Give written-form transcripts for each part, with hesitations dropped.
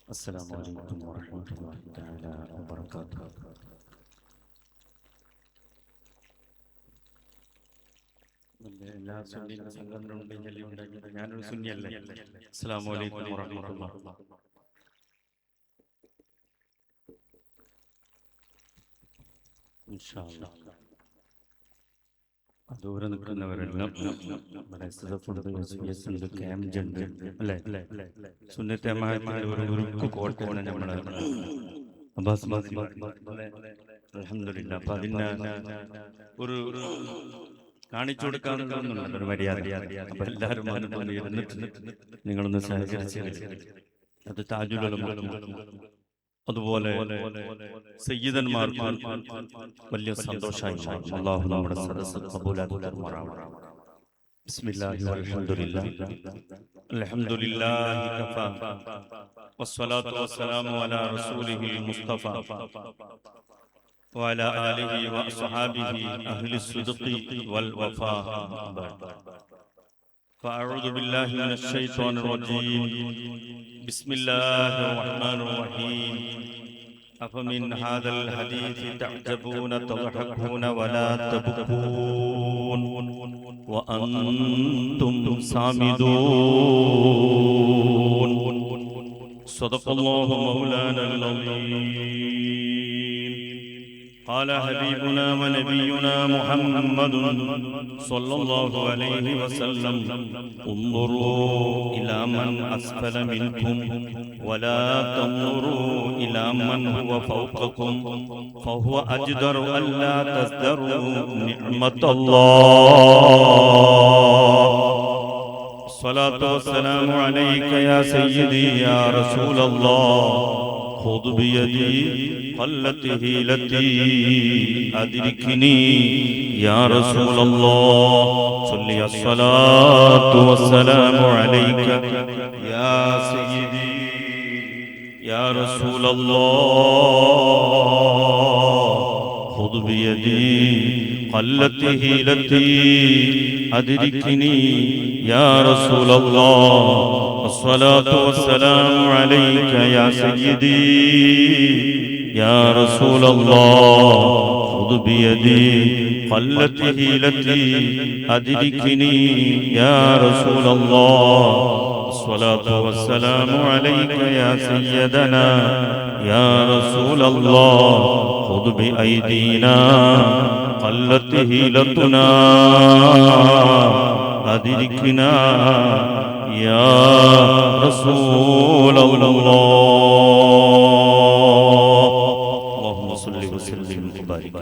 السلام عليكم ورحمة الله تعالى وبركاته. എല്ലാ സുന്നി സംഘടനകളുടെയും ഞാനൊരു സുന്നിയല്ലേ. അസ്സലാമു അലൈക്കും വറഹ്മത്തുള്ളാഹി. ഇൻഷാ അല്ലാഹ് ദൂരെ നിൽക്കുന്നവരെല്ലാം ഇവിടെ SSFുണ്ട്, ക്യാമ്പ് ഉണ്ട് അല്ലേ. സുന്നത്തെ ജമാഅത്തിന്റെ ഒരു ഗ്രൂപ്പ് കോട്ടയാണ് നമ്മളെ അബ്ബാസ് മാസി. അൽഹംദുലില്ലാഹ്. അപ്പൊ അതിന് ഒരു കാണിച്ചു കൊടുക്കാനുള്ളതൊന്നുമില്ല, ഒരു മര്യാദ. അപ്പൊ എല്ലാവരും വന്നിട്ട് ഇരുന്നിട്ട് നിങ്ങളൊന്ന് സഹകരിച്ച് അത് താജുൽ ഉലമ അതുപോലെ സയ്യിദന്മാർക്ക് വലിയ സന്തോഷമായി. അല്ലാഹു നമ്മുടെ സദസ്സ് ഖബൂലാക്കി തരുമാറാവട്ടെ. ബിസ്മില്ലാഹി വൽഹംദുലില്ലാഹി അൽഹംദുലില്ലാഹി കഫാ വസ്സലാത്തു വസ്സലാമു അലാ റസൂലിഹിൽ മുസ്തഫ വഅലാ ആലിഹി വഅസ്ഹാബിഹി അഹ്ലിസ് സിദ്ഖി വൽ വഫാ. فأعوذ بالله من الشيطان الرجيم. بسم الله الرحمن الرحيم. أفمن هذا الحديث تعجبون تضحكون ولا تبكون وأنتم صامدون. صدق الله مولانا العظيم. قال حبيبنا ونبينا محمد صلى الله عليه وسلم: انظروا إلى من أسفل منكم ولا تنظروا إلى من هو فوقكم فهو أجدر ألا تزدروا نعمة الله. الصلاة والسلام عليك يا سيدي يا رسول الله. خذ بيدي قلت هيلتي أدركني يا رسول الله. صلي الصلاة والسلام عليك يا سيدي يا رسول الله. خذ بيدي قلت هيلتي أدركني يا رسول الله. الصلاة والسلام عليك يا سيدي يا رسول الله. خذ بيدي قلت هيلتي أدركني يا رسول الله. الصلاة والسلام عليك يا سيدنا يا رسول الله. خذ بأيدينا قلت هيلتنا أدركنا يا رسول الله. اللهم صل وسلم وبارك.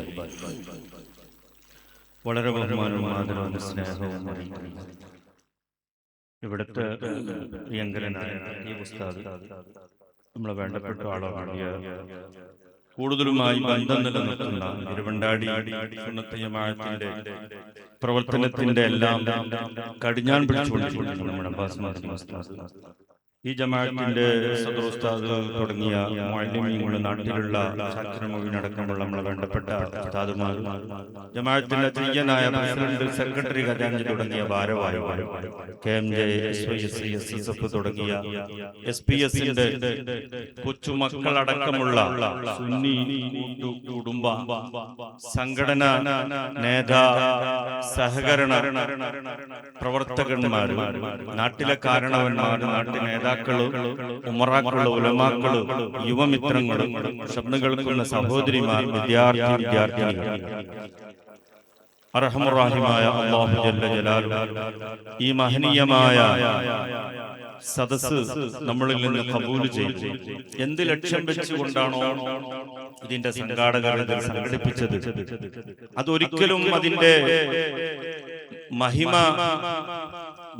വളരെ ബഹുമാനവും ആദരവും സ്നേഹവും ഇവിടുത്തെ പ്രിയങ്കരനായ ഈ ഉസ്താദ് നമ്മളെ വേണ്ടപ്പെട്ട ആളാണ്. കൂടുതലുമായി ബന്ധം നിലനിർത്തുന്ന തിരുവണ്ടാടി സുന്നത്ത് ജമാഅത്തിന്റെ പ്രവർത്തനത്തിന്റെ എല്ലാം കടിഞ്ഞാൺ പിടിച്ചുകൊണ്ടിരിക്കുന്നു നമ്മുടെ അബ്ബാസ് മാസി ഉസ്താദ്. ഈ ജമാഅത്തിന്റെ സദർ ഉസ്താദ് തുടങ്ങിയ മുഅല്ലിമീങ്ങൾ, നാട്ടിലുള്ള ഷാക്കിർ മൊയ്‌ൻ അടക്കമുള്ള നമ്മളെ വേണ്ടപ്പെട്ട ഉസ്താദുമാർ, ജമാഅത്തിന്റെ അധ്യക്ഷനായ പ്രസിഡന്റ്, സെക്രട്ടറി, ഖജാൻജി തുടങ്ങിയ ഭാരവാഹികൾ, KMJ, SYS, SSF തുടങ്ങിയ SPS-ന്റെ കൊച്ചുമക്കളടക്കമുള്ള സുന്നി കുടുംബ സംഘടന നേതാ സഹകരണ പ്രവർത്തകന്മാർ, നാട്ടിലെ കാരണവന്മാർ, നാട്ടിലെ നേതാക്കള്, ഉമറാക്കള്, ഉലമാക്കള്, യുവമിത്രങ്ങള്, ശബ്ദം കേൾക്കുന്ന സഹോദരിമാർ, വിദ്യാർത്ഥിനികൾ, അർഹമുർ-റഹീമായ അല്ലാഹു ജല്ല ജലാലുഹു ഈ മഹനീയമായ സദസ്സ് നമ്മളിൽ നിന്ന് ഖബൂൽ ചെയ്തു. എന്ത് ലക്ഷ്യം വെച്ചുകൊണ്ടാണോ ഇതിന്റെ സംഘാടകർ ഇത് സംഘടിപ്പിച്ചത്, അതൊരിക്കലും അതിന്റെ മഹിമ,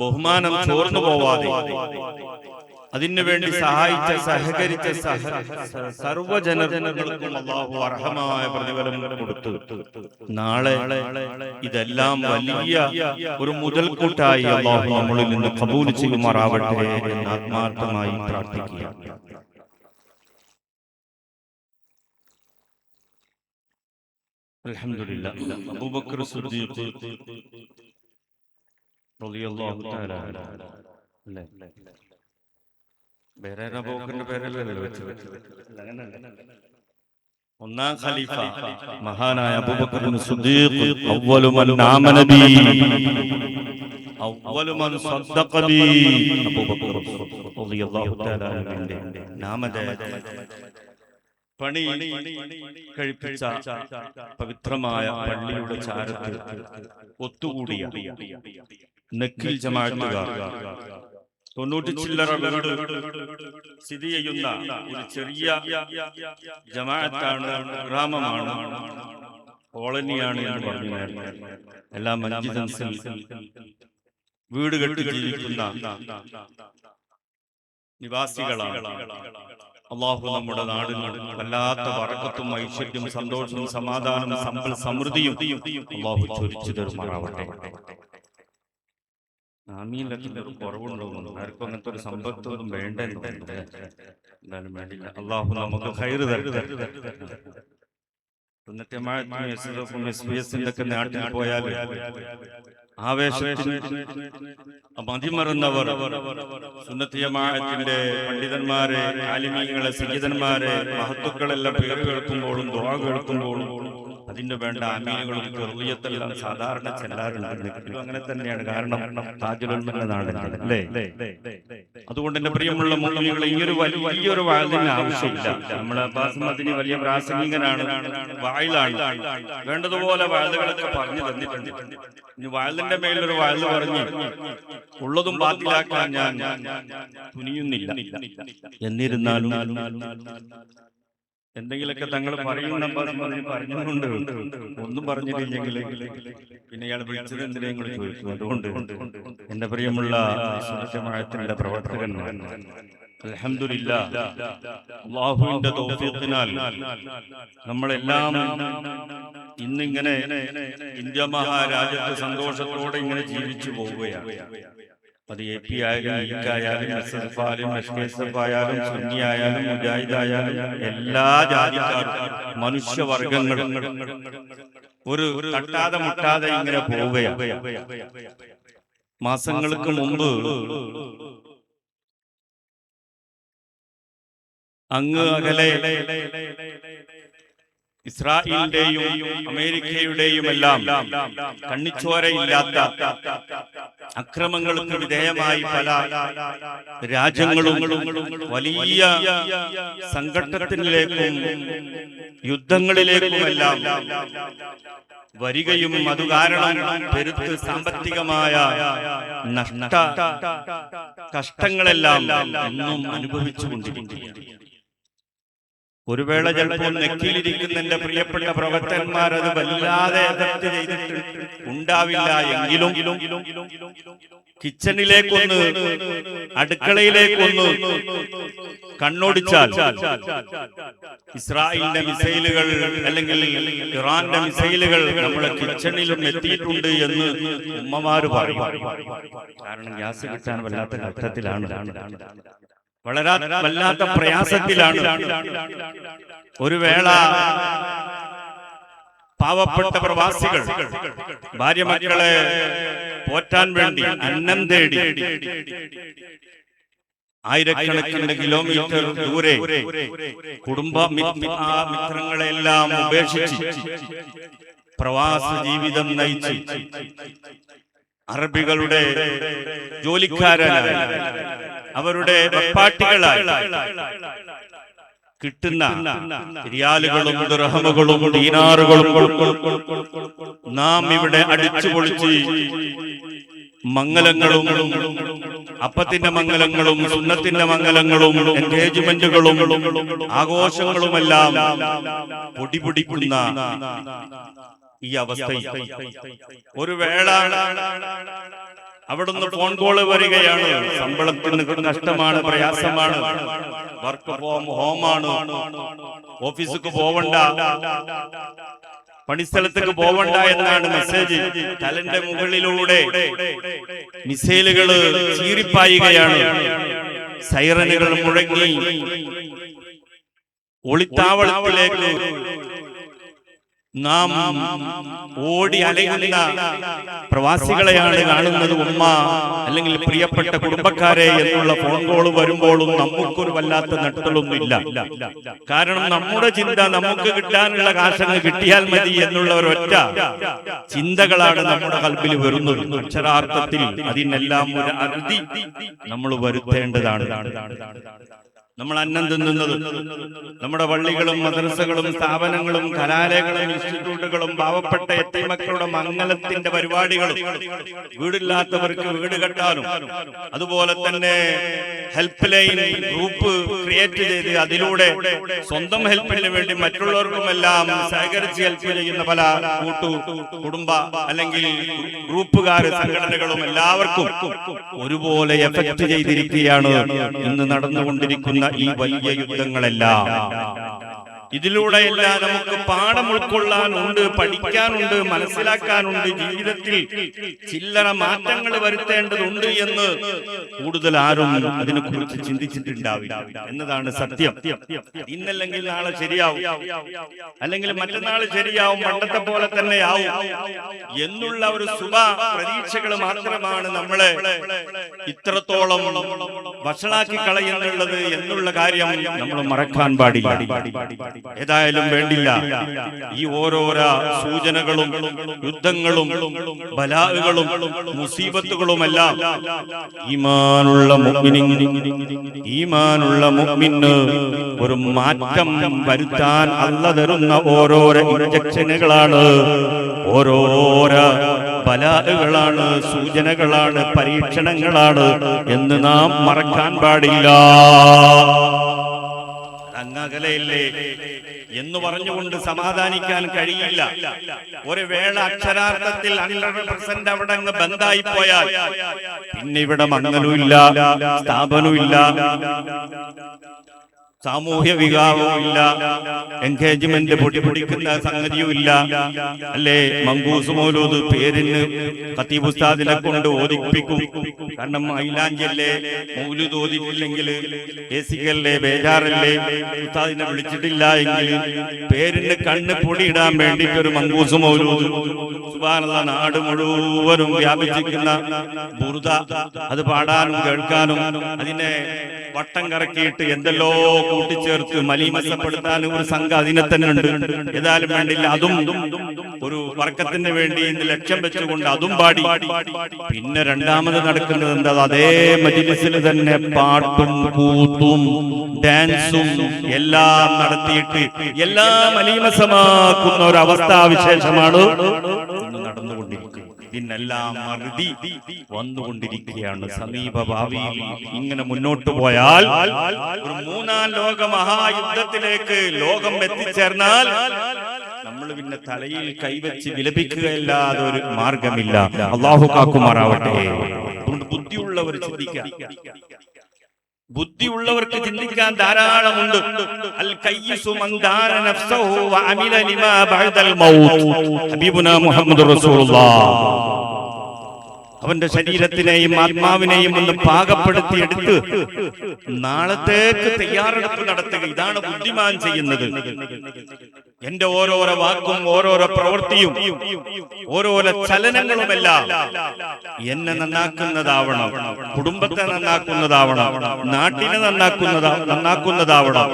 ബഹുമാനം ചോർന്നു പോവാതെ അതിനു വേണ്ടി സഹായിച്ച, സഹകരിച്ച സർവ്വജനങ്ങൾക്കും അല്ലാഹു അർഹമായ പ്രതിഫലം കൊടുത്തു. നാളെ ഇതെല്ലാം വലിയ ഒരു മുതൽക്കൂട്ടായി അല്ലാഹു നമ്മളിൽ നിന്ന് ഖബൂൽ ചെയ്യുമാറാവട്ടെ എന്ന് ആത്മാർത്ഥമായി പ്രാർത്ഥിക്കുക. അൽഹംദുലില്ലാഹ്. അബൂബക്കർ സിദ്ദീഖ് റളിയല്ലാഹു തആല അൻഹു ഒന്നാം ഖലീഫ മഹാനായ അബൂബക്കർ സിദ്ദീഖ് അവ്വലു മൻ ആമന ബി അവ്വലു മൻ സദ്ദഖ ബി അബൂബക്കർ റളിയല്ലാഹു തആല അൻഹുവിന്റെ നാമധേയത്തിൽ പണി കഴിപ്പിച്ച പവിത്രമായ പള്ളിയുടെ ചാരത്തിൽ ഒത്തുകൂടിയ നഖീൽ ജമാഅത്തുകാർ 90 ചില്ലറ വീട് സ്ഥിതി ചെയ്യുന്ന ഒരു ചെറിയ ജമാഅത്താണ്, ഗ്രാമമാണ്, കോളനിയാണ് എന്ന് പറഞ്ഞു. എല്ലാ മസ്ജിദിൽ വീട് കെട്ടി ജീവിക്കുന്ന നിവാസികളാണ്. അല്ലാഹു നമ്മുടെ നാടിന് വല്ലാത്ത ബറക്കത്തും ഐശ്വര്യവും സന്തോഷവും സമാധാനവും സമ്പൽ സമൃദ്ധിയും അല്ലാഹു ചൊരിച്ചു തരുമാറാവട്ടെ. ആമീനൊക്കെ ഒരു കുറവുണ്ടോന്നു ആർക്കും അങ്ങനത്തെ ഒരു സമ്പത്തൊന്നും വേണ്ടെന്ന് എന്തായാലും വേണ്ടില്ല. അല്ലാഹു നമുക്ക് ഖൈറ് തരട്ടെ. ഒക്കെ നാട്ടിൽ പോയാൽ ആവേശത്തിന് മതിമറന്നവർ സുന്നത്ത് ജമാഅത്തിന്റെ പണ്ഡിതന്മാരെ, ആലിമീങ്ങളെ, സയ്യിദന്മാരെ, മഹത്തുക്കളെല്ലാം പേർ കേൾക്കുമ്പോഴും ദുആ കേൾക്കുമ്പോഴും അതിന് വേണ്ട ആമീനുകളും ഖുർലിയത്തെല്ലാം സാധാരണ ചെല്ലാറുണ്ട്. അങ്ങനെ തന്നെയാണ്. കാരണം താജുലുൽമന്റെ നാടല്ലേ അല്ലേ? അതുകൊണ്ട് എന്റെ പ്രിയമുള്ള മുഅ്മിനീങ്ങളെ, ഇങ്ങനൊരു വലിയൊരു വാഴ്ദിന് ആവശ്യമില്ല. നമ്മളെ അബ്ബാസ് മദനി വലിയ പ്രാസംഗികനാണ്, വായിലാണ്, വേണ്ടതുപോലെ വാഴ്ദുകളൊക്കെ പറഞ്ഞു തന്നിട്ടുണ്ട്. ഇനി വാഴ്ദിന്റെ മേലൊരു വാഴ്ദ് പറഞ്ഞ് ഉള്ളതും ബാത്തിലാക്കാൻ ഞാൻ തുനിയുന്നില്ല. എന്നിരുന്നാലും എന്തെങ്കിലുമൊക്കെ തങ്ങൾ പറയുന്ന പറഞ്ഞുകൊണ്ട് ഒന്നും പറഞ്ഞിട്ടില്ലെങ്കിൽ പിന്നെ ഇയാൾ വിളിച്ചത് എന്തിനെങ്കിലും ചോദിക്കും. അതുകൊണ്ട് എന്റെ പ്രിയമുള്ള ജമാഅത്തിന്റെ പ്രവർത്തകന്മാർ, അൽഹംദുലില്ലാഹ്, അല്ലാഹുവിന്റെ തൗഫീഖിനാൽ നമ്മളെല്ലാം ഇന്നിങ്ങനെ ഇന്ത്യ മഹാരാജ്യത്ത് സന്തോഷത്തോടെ ഇങ്ങനെ ജീവിച്ചു പോവുകയാണ്. അത് AP ആയാലും, EK ആയാലും, SSF ആയാലും, SKSF ആയാലും, സുന്നി ആയാലും, മുജാഹിദ് ആയാലും, എല്ലാ ജാതിക്കാരും മനുഷ്യവർഗങ്ങളും ഒരു തട്ടാതെ മുട്ടാതെ ഇങ്ങനെ പോവുകയാണ്. മാസങ്ങൾക്ക് മുമ്പ് അങ്ങ് അകലെ ഇസ്രായേലിന്റെയും അമേരിക്കയുടെയും എല്ലാം കണ്ണിച്ചോരയില്ലാത്ത അക്രമങ്ങൾക്ക് വിധേയമായി പല രാജ്യങ്ങളും വലിയ സംഘട്ടനത്തിലേക്കും യുദ്ധങ്ങളിലേക്കുമെല്ലാം വരികയും അത് കാരണം പെരുത്ത് സാമ്പത്തികമായ കഷ്ടങ്ങളെല്ലാം ഇന്നും അനുഭവിച്ചുകൊണ്ടിരിക്കുകയാണ്. ഒരു വേള ചിലപ്പോൾ നെക്കിലിരിക്കുന്ന എന്റെ പ്രിയപ്പെട്ട പ്രവർത്തകന്മാർ അത് വല്ലാതെ എഫക്ട് ചെയ്തിട്ട് ഉണ്ടാവില്ല എങ്കിലും കിച്ചണിലേക്കൊന്ന്, അടുക്കളയിലേക്കൊന്ന് കണ്ണോടിച്ചാൽ ഇസ്രായേലിന്റെ മിസൈലുകൾ അല്ലെങ്കിൽ ഇറാന്റെ മിസൈലുകൾ നമ്മുടെ കിച്ചണിലും എത്തിയിട്ടുണ്ട് എന്ന് ഉമ്മമാര് പറയും. കാരണം ഗ്യാസ് കിട്ടാൻ വല്ലാത്ത ഘട്ടത്തിലാണ്, വല്ലാത്ത പ്രയാസത്തിലാണ്. ഒരു വേള പാവപ്പെട്ട പ്രവാസികൾ ഭാര്യ മക്കളെ പോറ്റാൻ വേണ്ടി അന്നം തേടി ആയിരക്കണക്കിന് കിലോമീറ്റർ ദൂരെ കുടുംബ മിത്രങ്ങളെല്ലാം ഉപേക്ഷിച്ച് പ്രവാസ ജീവിതം നയിച്ച് അറബികളുടെ ജോലിക്കാരായി, അവരുടെ വെപ്പാട്ടികളായി കിട്ടുന്ന റിയാലുകളും ദിർഹമുകളും ദീനാറുകളും നാം ഇവിടെ അടിച്ചു പൊളിച്ച് മംഗലങ്ങളും അപ്പത്തിന്റെ മംഗലങ്ങളും സുന്നത്തിന്റെ മംഗലങ്ങളും എൻഗേജ്മെന്റുകളും ആഘോഷങ്ങളുമെല്ലാം പൊടിപിടിക്കുന്ന ഈ അവസ്ഥയിൽ ഒരു വേള അവിടുന്ന് ഫോൺ കോള് വരികയാണ്. ശമ്പളത്തിന് നഷ്ടമാണ്, പ്രയാസമാണ്, വർക്ക് ഫ്രോം ഹോമാണ്, ഓഫീസിക്ക് പോവണ്ട, പണിസ്ഥലത്തേക്ക് പോവണ്ട എന്നാണ് മെസ്സേജ്. തലന്റെ മുകളിലൂടെ മിസൈലുകൾ ചീറിപ്പായുകയാണ്, സൈറനുകൾ മുഴങ്ങി ഒളിത്താവളത്തിലേക്ക് നാം ഓടി അലയുന്ന പ്രവാസികളെയാണ് കാണുന്നത്, ഉമ്മ അല്ലെങ്കിൽ പ്രിയപ്പെട്ട കുടുംബക്കാരെ എന്നുള്ള ഫോൺ കോൾ വരുമ്പോഴും നമുക്കൊരു വല്ലാത്ത നട്ടലൊന്നുമില്ല. കാരണം നമ്മുടെ ചിന്ത നമുക്ക് കിട്ടാനുള്ള കാശങ്ങ് കിട്ടിയാൽ മതി എന്നുള്ള ഒരൊറ്റ ചിന്തകളാണ് നമ്മുടെ കൽബിൽ വരുന്നത്. അക്ഷരാർത്ഥത്തിൽ അതിനെല്ലാം ഒരു അറുതി നമ്മൾ വരുത്തേണ്ടതാണ്. നമ്മൾ അന്നം തിന്നുന്നത് നമ്മുടെ പള്ളികളും മദ്രസകളും സ്ഥാപനങ്ങളും കലാലയങ്ങളും ഇൻസ്റ്റിറ്റ്യൂട്ടുകളും പാവപ്പെട്ട യതീമക്കളുടെ മംഗലത്തിന്റെ പരിപാടികളും വീടില്ലാത്തവർക്ക് വീട് കെട്ടാനും അതുപോലെ തന്നെ ഹെൽപ്പ് ലൈൻ ഗ്രൂപ്പ് ക്രിയേറ്റ് ചെയ്ത് അതിലൂടെ സ്വന്തം ഹെൽപ്പിന് വേണ്ടി മറ്റുള്ളവർക്കുമെല്ലാം സഹകരിച്ച് ഹെൽപ്പ് ചെയ്യുന്ന പല കുടുംബ അല്ലെങ്കിൽ ഗ്രൂപ്പുകാർ സംഘടനകളും എല്ലാവർക്കും ഒരുപോലെ എഫക്ട് ചെയ്തിരിക്കുകയാണ് ഇന്ന് നടന്നുകൊണ്ടിരിക്കുന്ന ഈ വലിയ യുദ്ധങ്ങളെല്ലാം. ഇതിലൂടെയെല്ലാം നമുക്ക് പാഠം ഉൾക്കൊള്ളാനുണ്ട്, പഠിക്കാനുണ്ട്, മനസ്സിലാക്കാനുണ്ട്, ജീവിതത്തിൽ ചില്ലറ മാറ്റങ്ങൾ വരുത്തേണ്ടതുണ്ട് എന്ന് കൂടുതൽ ആരും അതിനെക്കുറിച്ച് ചിന്തിച്ചിട്ടുണ്ടാവില്ല എന്നതാണ് സത്യം. ഇന്നല്ലെങ്കിൽ നാളെ ശരിയാവും, അല്ലെങ്കിൽ മറ്റന്നാൾ ശരിയാവും, പണ്ടത്തെ പോലെ തന്നെയാവും എന്നുള്ള ഒരു ശുഭ പ്രതീക്ഷകൾ മാത്രമാണ് നമ്മളെ ഇത്രത്തോളം വഷളാക്കി കളയുന്നുള്ളത് എന്നുള്ള കാര്യം നമ്മൾ മറക്കാൻ പാടില്ല. ഏതായാലും വേണ്ടില്ല, ഈ ഓരോരോ സൂചനകളും യുദ്ധങ്ങളും ബലാകളും മുസീബത്തുകളുമെല്ലാം ഈമാനുള്ള മുഅ്മിന് ഒരു മാറ്റം വരുത്താൻ അല്ലാഹു തരുന്ന ഓരോരോ ഇൻജക്ഷനുകളാണ്, ഓരോരോ ബലാകളാണ്, സൂചനകളാണ്, പരീക്ഷണങ്ങളാണ് എന്ന് നാം മറക്കാൻ പാടില്ല. അങ്ങകലയില്ലേ എന്ന് പറഞ്ഞുകൊണ്ട് സമാധാനിക്കാൻ കഴിയില്ല. ഒരു വേള അക്ഷരാർത്ഥത്തിൽ 100% അവിടെ അങ്ങ് ബന്ധായി പോയാൽ പിന്നെ ഇവിടെ മംഗലുമില്ല, സ്ഥാപനമില്ല, സാമൂഹ്യ വികാരവും ഇല്ല, എൻഗേജ്മെന്റ് പൊടിപിടിക്കുന്ന സംഗതിയും ഇല്ല. അല്ലേ, മങ്കൂസ് മൗലൂദ് പേരിന് ഖത്തീബ് ഉസ്താദിനെ കൊണ്ട് ഓദിപ്പിക്കും. കാരണം മൈലാഞ്ചല്ലേ, മൗലൂദ് ഓതിയിട്ടില്ലെങ്കിൽ ഏസിക്കല്ലേ, ബേജാറല്ലേ, ഉസ്താദിനെ വിളിച്ചിട്ടില്ല എങ്കിൽ പേരിന് കണ്ണ് പൊടിയിടാൻ വേണ്ടിയിട്ട് ഒരു മങ്കൂസ് മൗലൂദ് സുബ്ഹാനല്ലാഹ് നാട് മുഴുവനും വ്യാപിച്ചിരിക്കുന്ന ബുർദ അത് പാടാനും കേൾക്കാനും അതിനെ വട്ടം കറക്കിയിട്ട് എന്തെല്ലോ കൂട്ടിച്ചേർത്ത് മലീമസപ്പെടുത്താനും ഒരു സംഘം അതിനെ തന്നെ ഉണ്ട്. ഏതായാലും വേണ്ടില്ല, അതും ഒരു വർക്കത്തിന് വേണ്ടി ലക്ഷ്യം വെച്ചുകൊണ്ട് അതും പാടി. പിന്നെ രണ്ടാമത് നടക്കുന്നത് എന്താ, അതേ മജ്‌ലിസിൽ തന്നെ പാട്ടും കൂത്തും ഡാൻസും എല്ലാം നടത്തിയിട്ട് എല്ലാം മലീമസമാക്കുന്ന ഒരു അവസ്ഥാവിശേഷമാണ് നടന്നുകൊണ്ടിരിക്കുന്നത്. ഇതിനെല്ലാം അറുതി വന്നുകൊണ്ടിരിക്കുകയാണ്. സമീപ ഭാവിയിൽ ഇങ്ങനെ മുന്നോട്ട് പോയാൽ ഒരു മൂന്നാം ലോക മഹായുദ്ധത്തിലേക്ക് ലോകം എത്തിച്ചേർന്നാൽ നമ്മൾ പിന്നെ തലയിൽ കൈവച്ച് വിലപിക്കുകയല്ലാതെ ഒരു മാർഗമില്ല. അല്ലാഹു കാക്കുമാറാവട്ടെ. അതുകൊണ്ട് ബുദ്ധിയുള്ളവർ ചിന്തിക്കുക, ബുദ്ധിയുള്ളവർക്ക് ചിന്തിക്കാൻ ധാരാളമുണ്ട്. അൽ കയ്യിസു മൻ ദാന നഫ്സഹു വഅമില ലിമാ ബഅദൽ മൗത്ത്. ഹബീബുനാ മുഹമ്മദുർ റസൂലുള്ളാഹ് അവന്റെ ശരീരത്തിനെയും ആത്മാവിനെയും ഒന്ന് പാകപ്പെടുത്തിയെടുത്ത് നാളത്തേക്ക് തയ്യാറെടുപ്പ് നടത്തുക. ഇതാണ് ബുദ്ധിമാൻ ചെയ്യുന്നത്. എന്റെ ഓരോരോ വാക്കും ഓരോരോ പ്രവൃത്തിയും ഓരോരോ ചലനങ്ങളുമെല്ലാം എന്നെ നന്നാക്കുന്നതാവണം, കുടുംബത്തെ നന്നാക്കുന്നതാവണം, നാട്ടിനെ നന്നാക്കുന്നതാവണം,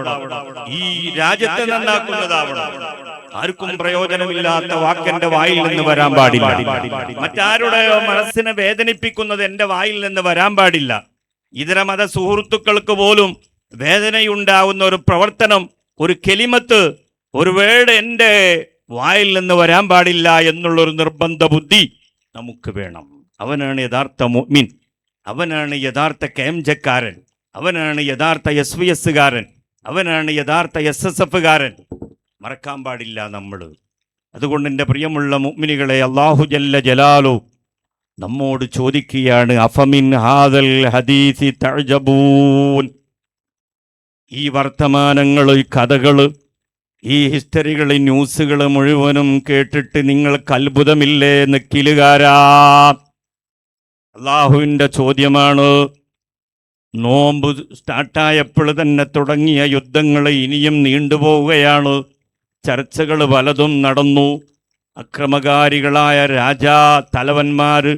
ഈ രാജ്യത്തെ നന്നാക്കുന്നതാവണം. ആർക്കും പ്രയോജനമില്ലാത്ത വാക്കെന്റെ വായിൽ നിന്ന് വരാൻ പാടില്ല. മറ്റാരുടെയോ മനസ്സിനെ വേദനിപ്പിക്കുന്നത് എന്റെ വായിൽ നിന്ന് വരാൻ പാടില്ല. ഇതര മത സുഹൃത്തുക്കൾക്ക് പോലും വേദനയുണ്ടാവുന്ന ഒരു പ്രവർത്തനം, ഒരു കെലിമത്ത്, ഒരു വേർഡ് എന്റെ വായിൽ നിന്ന് വരാൻ പാടില്ല എന്നുള്ളൊരു നിർബന്ധ ബുദ്ധി നമുക്ക് വേണം. അവനാണ് യഥാർത്ഥ മുഅ്മിൻ, അവനാണ് യഥാർത്ഥ KMJ-ക്കാരൻ, അവനാണ് യഥാർത്ഥ SVS-കാരൻ, അവനാണ് യഥാർത്ഥ SSF-കാരൻ. മറക്കാൻ പാടില്ല നമ്മൾ. അതുകൊണ്ട് എൻ്റെ പ്രിയമുള്ള മുഅ്മിനുകളെ, അല്ലാഹു ജല്ല ജലാലു നമ്മോട് ചോദിക്കുകയാണ്, അഫമിൻ ഹാദൽ ഹദീസി തഅജബൂൻ. ഈ വർത്തമാനങ്ങൾ, ഈ കഥകൾ, ഈ ഹിസ്റ്ററികൾ, ഈ ന്യൂസുകൾ മുഴുവനും കേട്ടിട്ട് നിങ്ങൾക്ക് അത്ഭുതമില്ലേ നിക്കിലുകാരാ? അല്ലാഹുവിൻ്റെ ചോദ്യമാണ്. നോമ്പ് സ്റ്റാർട്ടായപ്പോൾ തന്നെ തുടങ്ങിയ യുദ്ധങ്ങൾ ഇനിയും നീണ്ടുപോവുകയാണ്. ചർച്ചകൾ പലതും നടന്നു. അക്രമകാരികളായ തലവന്മാര്,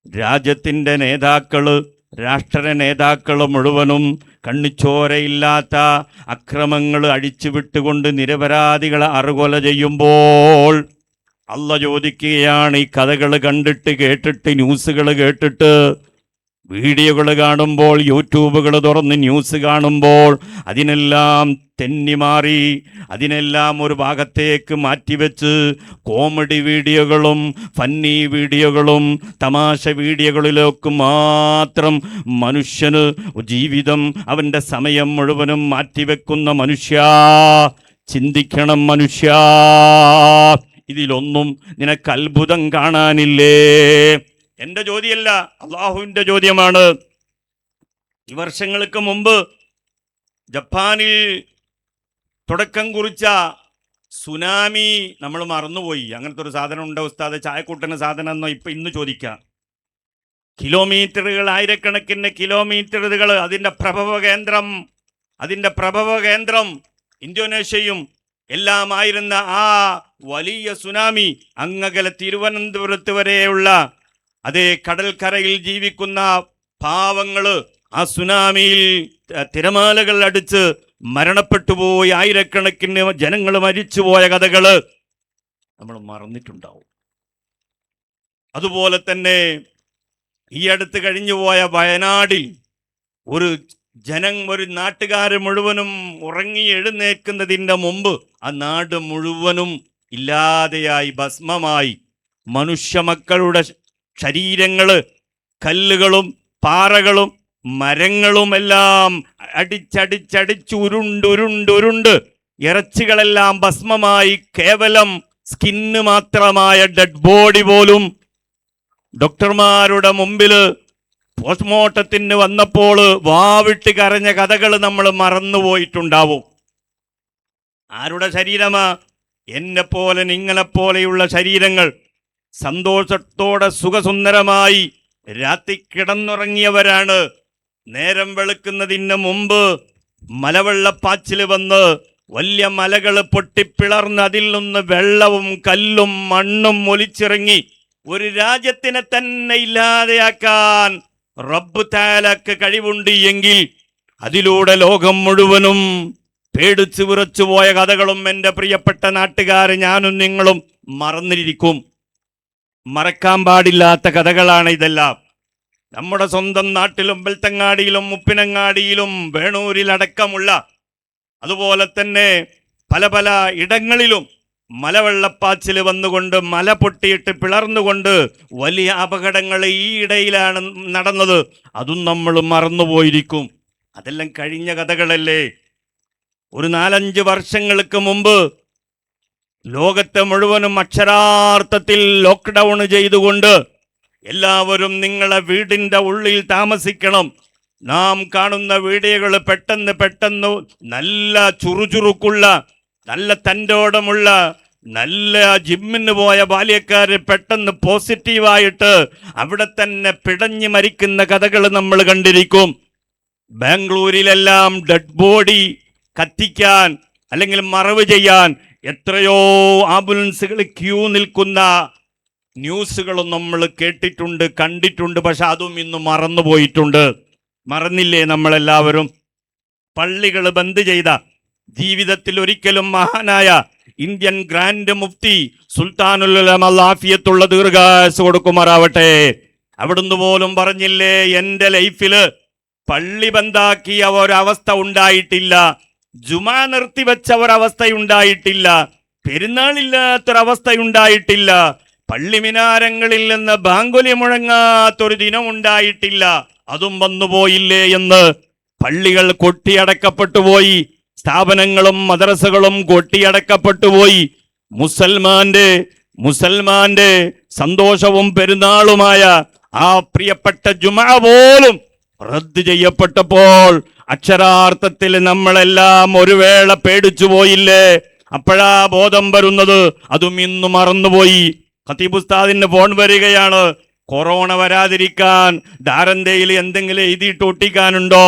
രാജ്യത്തിൻ്റെ നേതാക്കള്, രാഷ്ട്ര നേതാക്കൾ മുഴുവനും കണ്ണിച്ചോരയില്ലാത്ത അക്രമങ്ങൾ അഴിച്ചുവിട്ടുകൊണ്ട് നിരപരാധികളെ അറുകൊല ചെയ്യുമ്പോൾ അള്ള ചോദിക്കുകയാണ്, ഈ കഥകൾ കണ്ടിട്ട് കേട്ടിട്ട്, ന്യൂസുകൾ കേട്ടിട്ട്, വീഡിയോകൾ കാണുമ്പോൾ, യൂട്യൂബുകൾ തുറന്ന് ന്യൂസ് കാണുമ്പോൾ അതിനെല്ലാം തെന്നിമാറി, അതിനെല്ലാം ഒരു ഭാഗത്തേക്ക് മാറ്റിവെച്ച് കോമഡി വീഡിയോകളും ഫന്നി വീഡിയോകളും തമാശ വീഡിയോകളിലേക്ക് മാത്രം മനുഷ്യന് ജീവിതം, അവൻ്റെ സമയം മുഴുവനും മാറ്റിവെക്കുന്ന മനുഷ്യ, ചിന്തിക്കണം മനുഷ്യ, ഇതിലൊന്നും നിനക്ക് അത്ഭുതം കാണാനില്ലേ? എൻ്റെ ചോദ്യമല്ല, അള്ളാഹുവിൻ്റെ ചോദ്യമാണ്. ഈ വർഷങ്ങൾക്ക് മുമ്പ് ജപ്പാനിൽ തുടക്കം കുറിച്ച സുനാമി നമ്മൾ മറന്നുപോയി. അങ്ങനത്തെ ഒരു സാധനം ഉണ്ടോ ഉസ്താദ്? ചായക്കൂട്ടുന്ന സാധനം എന്നോ ഇന്ന് ചോദിക്കാം. കിലോമീറ്ററുകൾ, ആയിരക്കണക്കിന് കിലോമീറ്ററുകൾ, അതിൻ്റെ പ്രഭവ കേന്ദ്രം ഇന്തോനേഷ്യയും എല്ലാമായിരുന്ന ആ വലിയ സുനാമി അങ്ങകലെ തിരുവനന്തപുരത്ത് വരെയുള്ള അതേ കടൽക്കരയിൽ ജീവിക്കുന്ന പാവങ്ങള് ആ സുനാമിയിൽ തിരമാലകൾ അടിച്ച് മരണപ്പെട്ടുപോയി, ആയിരക്കണക്കിന് ജനങ്ങൾ മരിച്ചുപോയ കഥകള് നമ്മൾ മറന്നിട്ടുണ്ടാവും. അതുപോലെ തന്നെ ഈ അടുത്ത് കഴിഞ്ഞുപോയ വയനാടിൽ ഒരു നാട്ടുകാർ മുഴുവനും ഉറങ്ങി എഴുന്നേൽക്കുന്നതിൻ്റെ മുമ്പ് ആ നാട് മുഴുവനും ഇല്ലാതെയായി, ഭസ്മമായി. മനുഷ്യമക്കളുടെ ശരീരങ്ങള്, കല്ലുകളും പാറകളും മരങ്ങളും എല്ലാം ഉരുണ്ടുരുണ്ട് ഇറച്ചികളെല്ലാം ഭസ്മമായി. കേവലം സ്കിന്ന് മാത്രമായ ഡെഡ് ബോഡി പോലും ഡോക്ടർമാരുടെ മുമ്പില് പോസ്റ്റ്മോർട്ടത്തിന് വന്നപ്പോൾ വാവിട്ട് കരഞ്ഞ കഥകൾ നമ്മൾ മറന്നുപോയിട്ടുണ്ടാവും. ആരുടെ ശരീരമാ? എന്നെപ്പോലെ നിങ്ങളെപ്പോലെയുള്ള ശരീരങ്ങൾ സന്തോഷത്തോടെ സുഖസുന്ദരമായി രാത്രി കിടന്നുറങ്ങിയവരാണ്. നേരം വെളുക്കുന്നതിന് മുമ്പ് മലവെള്ളപ്പാച്ചിൽ വന്ന് വലിയ മലകൾ പൊട്ടിപ്പിളർന്ന് അതിൽ നിന്ന് വെള്ളവും കല്ലും മണ്ണും ഒലിച്ചിറങ്ങി ഒരു രാജ്യത്തിനെ തന്നെ ഇല്ലാതെയാക്കാൻ റബ്ബ് തആലക്ക് കഴിവുണ്ട് എങ്കിൽ അതിലൂടെ ലോകം മുഴുവനും പേടിച്ചു വിറച്ചു പോയ കഥകളും എൻ്റെ പ്രിയപ്പെട്ട നാട്ടുകാർ, ഞാനും നിങ്ങളും മറന്നിരിക്കും. മറക്കാൻ പാടില്ലാത്ത കഥകളാണ് ഇതെല്ലാം. നമ്മുടെ സ്വന്തം നാട്ടിലും ബെൽത്തങ്ങാടിയിലും മുപ്പിനങ്ങാടിയിലും വേണൂരിലടക്കമുള്ള, അതുപോലെ തന്നെ പല പല ഇടങ്ങളിലും മലവെള്ളപ്പാച്ചിൽ വന്നുകൊണ്ട് മല പൊട്ടിയിട്ട് പിളർന്നുകൊണ്ട് വലിയ അപകടങ്ങൾ ഈ ഇടയിലാണ് നടന്നത്. അതും നമ്മൾ മറന്നുപോയിരിക്കും. അതെല്ലാം കഴിഞ്ഞ കഥകളല്ലേ. ഒരു 4-5 വർഷങ്ങൾക്ക് മുമ്പ് ലോകത്തെ മുഴുവനും അക്ഷരാർത്ഥത്തിൽ ലോക്ക്ഡൗൺ ചെയ്തുകൊണ്ട് എല്ലാവരും നിങ്ങളെ വീടിൻ്റെ ഉള്ളിൽ താമസിക്കണം. നാം കാണുന്ന വീഡിയോകൾ പെട്ടെന്ന് നല്ല ചുറുചുറുക്കുള്ള, നല്ല തൻ്റോടമുള്ള, നല്ല ജിമ്മിന് പോയ ബാല്യക്കാർ പെട്ടെന്ന് പോസിറ്റീവായിട്ട് അവിടെ തന്നെ പിടഞ്ഞു മരിക്കുന്ന കഥകൾ നമ്മൾ കണ്ടിരിക്കും. ബാംഗ്ലൂരിലെല്ലാം ഡെഡ് ബോഡി കത്തിക്കാൻ അല്ലെങ്കിൽ മറവ് ചെയ്യാൻ എത്രയോ ആംബുലൻസുകൾ ക്യൂ നിൽക്കുന്ന ന്യൂസുകളും നമ്മൾ കേട്ടിട്ടുണ്ട്, കണ്ടിട്ടുണ്ട്. പക്ഷെ അതും ഇന്ന് മറന്നുപോയിട്ടുണ്ട്. മറന്നില്ലേ നമ്മളെല്ലാവരും? പള്ളികൾ ബന്ദ് ചെയ്ത, ജീവിതത്തിൽ ഒരിക്കലും മഹാനായ ഇന്ത്യൻ ഗ്രാൻഡ് മുഫ്തി സുൽത്താനുൽ ഉലമ ആഫിയത്തുള്ള ദീർഘായുസ്സ് കൊടുക്കുമാറാവട്ടെ, അവിടുന്ന് പോലും പറഞ്ഞില്ലേ, എൻ്റെ ലൈഫില് പള്ളി ബന്ധാക്കിയ ഒരവസ്ഥ ഉണ്ടായിട്ടില്ല, ജുമാ നിർത്തിവെച്ച ഒരവസ്ഥയുണ്ടായിട്ടില്ല, പെരുന്നാളില്ലാത്തൊരവസ്ഥയുണ്ടായിട്ടില്ല, പള്ളി മിനാരങ്ങളിൽ നിന്ന് ബാങ്കുലി മുഴങ്ങാത്തൊരു ദിനം ഉണ്ടായിട്ടില്ല. അതും വന്നുപോയില്ലേ എന്ന്. പള്ളികൾ കൊട്ടിയടക്കപ്പെട്ടുപോയി, സ്ഥാപനങ്ങളും മദ്രസകളും കൊട്ടിയടക്കപ്പെട്ടുപോയി. മുസൽമാന്റെ സന്തോഷവും പെരുന്നാളുമായ ആ പ്രിയപ്പെട്ട ജുമാ പോലും റദ്ദ് ചെയ്യപ്പെട്ടപ്പോൾ അക്ഷരാർത്ഥത്തിൽ നമ്മളെല്ലാം ഒരു വേള പേടിച്ചു പോയില്ലേ? അപ്പോഴാ ബോധം വരുന്നത്. അതും ഇന്ന് മറന്നുപോയി. ഖതീബ് ഉസ്താദിന് ഫോൺ വരികയാണ്, കൊറോണ വരാതിരിക്കാൻ ധാരന്തയിൽ എന്തെങ്കിലും എഴുതിയിട്ട് ഒട്ടിക്കാനുണ്ടോ,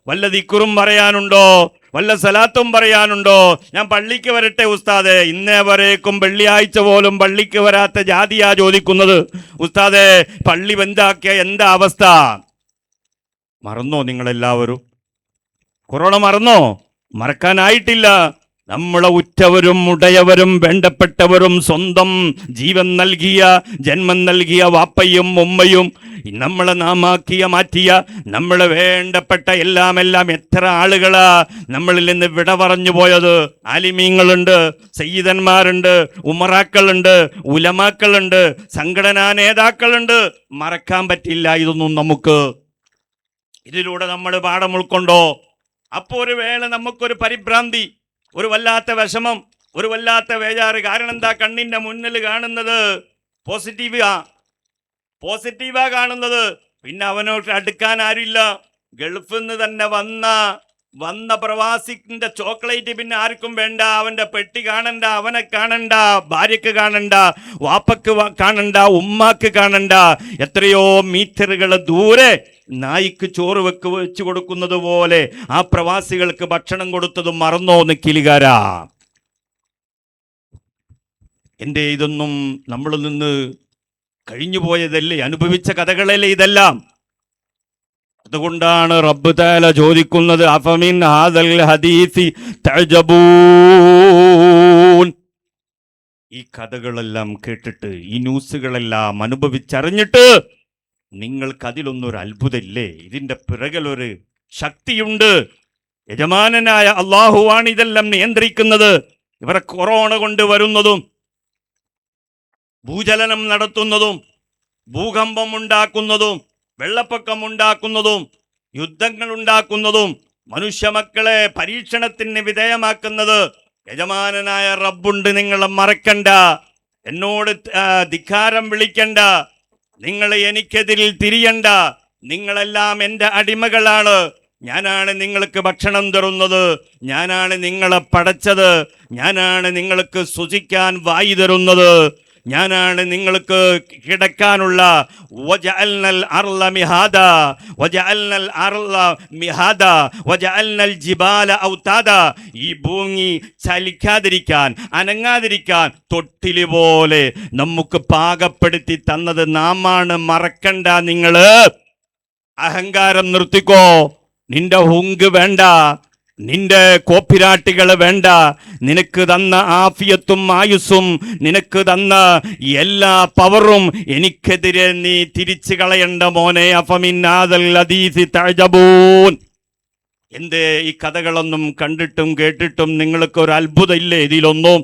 വല്ല ദിക്റും പറയാനുണ്ടോ, വല്ല സലാത്തും പറയാനുണ്ടോ? ഞാൻ പള്ളിക്ക് വരട്ടെ ഉസ്താദെ. ഇന്നേ വരേക്കും വെള്ളിയാഴ്ച പോലും പള്ളിക്ക് വരാത്ത ജാതിയാ ചോദിക്കുന്നത്. ഉസ്താദെ, പള്ളി ബന്ധാക്കിയ എന്താ അവസ്ഥ? മറന്നോ നിങ്ങളെല്ലാവരും? കൊറോണ മറന്നോ? മറക്കാനായിട്ടില്ല. നമ്മളെ ഉറ്റവരും ഉടയവരും വേണ്ടപ്പെട്ടവരും സ്വന്തം ജീവൻ നൽകിയ, ജന്മം നൽകിയ വാപ്പയും ഉമ്മയും, നമ്മളെ നാമാക്കിയ മാറ്റിയ നമ്മളെ വേണ്ടപ്പെട്ട എല്ലാം എത്ര ആളുകളാ നമ്മളിൽ നിന്ന് വിട പറഞ്ഞു പോയത്. ആലിമീങ്ങളുണ്ട്, സയ്യിദന്മാരുണ്ട്, ഉമറാക്കളുണ്ട്, ഉലമാക്കളുണ്ട്, സംഘടനാ നേതാക്കളുണ്ട്. മറക്കാൻ പറ്റില്ല ഇതൊന്നും നമുക്ക്. ഇതിലൂടെ നമ്മൾ പാഠം ഉൾക്കൊണ്ടോ? അപ്പോൾ ഒരു വേള നമുക്കൊരു പരിഭ്രാന്തി, ഒരു വല്ലാത്ത വിഷമം, ഒരു വല്ലാത്ത വേജാറ്. കാരണം എന്താ? കണ്ണിന്റെ മുന്നിൽ കാണുന്നത് പോസിറ്റീവാ കാണുന്നത്. പിന്നെ അവനോട്ട് അടുക്കാൻ ആരില്ല. ഗൾഫിൽ നിന്ന് തന്നെ വന്ന പ്രവാസിന്റെ ചോക്ലേറ്റ് പിന്നെ ആർക്കും വേണ്ട. അവന്റെ പെട്ടി കാണണ്ട, അവനെ കാണണ്ട, ഭാര്യക്ക് കാണണ്ട, വാപ്പക്ക് കാണണ്ട, ഉമ്മാക്ക് കാണണ്ട. എത്രയോ മീറ്ററുകൾ ദൂരെ നായിക്ക് ചോറ് വെച്ച് കൊടുക്കുന്നത് പോലെ ആ പ്രവാസികൾക്ക് ഭക്ഷണം കൊടുത്തതും മറന്നോ നിക്കിലികാരാ? എന്റെ ഇതൊന്നും നമ്മളിൽ നിന്ന് കഴിഞ്ഞു പോയതല്ലേ, അനുഭവിച്ച കഥകളല്ലേ ഇതെല്ലാം. അതുകൊണ്ടാണ് റബ്ബ് തആല ചോദിക്കുന്നത്, അഫമിൻ ഹാദൽ ഹദീസി തഅജബൂൻ. ഈ കഥകളെല്ലാം കേട്ടിട്ട്, ഈ ന്യൂസുകളെല്ലാം അനുഭവിച്ചറിഞ്ഞിട്ട് നിങ്ങൾക്ക് അതിലൊന്നൊരു അത്ഭുതമില്ലേ? ഇതിന്റെ പിറകിലൊരു ശക്തിയുണ്ട്. യജമാനനായ അള്ളാഹുവാണ് ഇതെല്ലാം നിയന്ത്രിക്കുന്നത്. ഇവരെ കൊറോണ കൊണ്ട് വരുന്നതും, ഭൂചലനം നടത്തുന്നതും, ഭൂകമ്പം ഉണ്ടാക്കുന്നതും, വെള്ളപ്പൊക്കം ഉണ്ടാക്കുന്നതും, യുദ്ധങ്ങൾ ഉണ്ടാക്കുന്നതും, മനുഷ്യ മക്കളെ പരീക്ഷണത്തിന് വിധേയമാക്കുന്നത് യജമാനനായ റബ്ബുണ്ട്. നിങ്ങളെ മറക്കണ്ട, എന്നോട് ധിക്കാരം വിളിക്കണ്ട, നിങ്ങൾ എനിക്കെതിരിൽ തിരിയണ്ട. നിങ്ങളെല്ലാം എൻ്റെ അടിമകളാണ്. ഞാനാണ് നിങ്ങൾക്ക് ഭക്ഷണം തരുന്നത്, ഞാനാണ് നിങ്ങളെ പടച്ചത്, ഞാനാണ് നിങ്ങൾക്ക് ശ്വസിക്കാൻ വായു തരുന്നത്, ഞാനാണ് നിങ്ങൾക്ക് കിടക്കാനുള്ള വജഅൽനൽ അർള മിഹാദ വജഅൽനൽ അർള മിഹാദ വജഅൽനൽ ജിബാല ഔതാദ. ഈ ഭൂമി ചലിക്കാതിരിക്കാൻ, അനങ്ങാതിരിക്കാൻ തൊട്ടില് പോലെ നമുക്ക് പാകപ്പെടുത്തി തന്നത് നാമാണ്. മറക്കണ്ട നിങ്ങള്. അഹങ്കാരം നിർത്തിക്കോ. നിന്റെ ഹുങ്ക് വേണ്ട, നിന്റെ കോപ്പിരാട്ടികൾ വേണ്ട. നിനക്ക് തന്ന ആഫിയത്തും ആയുസ്സും, നിനക്ക് തന്ന എല്ലാ പവറും എനിക്കെതിരെ നീ തിരിച്ചു കളയണ്ട മോനെ. അഫമിൻ ഹാദൽ ഹദീസി തഅജബൂൻ. എന്തേ ഈ കഥകളൊന്നും കണ്ടിട്ടും കേട്ടിട്ടും നിങ്ങൾക്ക് ഒരു അത്ഭുതം ഇല്ലേ ഇതിലൊന്നും?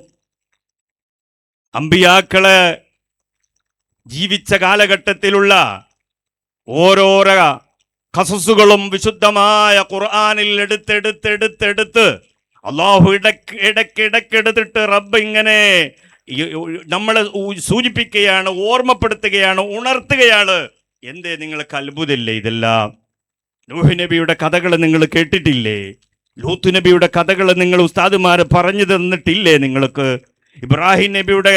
അമ്പിയാക്കളെ ജീവിച്ച കാലഘട്ടത്തിലുള്ള ഓരോരോ ഖസസുകളും വിശുദ്ധമായ ഖുർആനിൽ എടുത്തെടുത്ത് അള്ളാഹു ഇടയ്ക്കിടയ്ക്കെടുത്തിട്ട് റബ്ബ് ഇങ്ങനെ നമ്മളെ സൂചിപ്പിക്കുകയാണ്, ഓർമ്മപ്പെടുത്തുകയാണ്, ഉണർത്തുകയാണ്. എന്തേ നിങ്ങൾക്ക് അത്ഭുതമില്ലേ ഇതെല്ലാം? നൂഹ് നബിയുടെ കഥകൾ നിങ്ങൾ കേട്ടിട്ടില്ലേ? ലൂത്ത് നബിയുടെ കഥകൾ നിങ്ങൾ ഉസ്താദുമാര് പറഞ്ഞു തന്നിട്ടില്ലേ നിങ്ങൾക്ക്? ഇബ്രാഹിം നബിയുടെ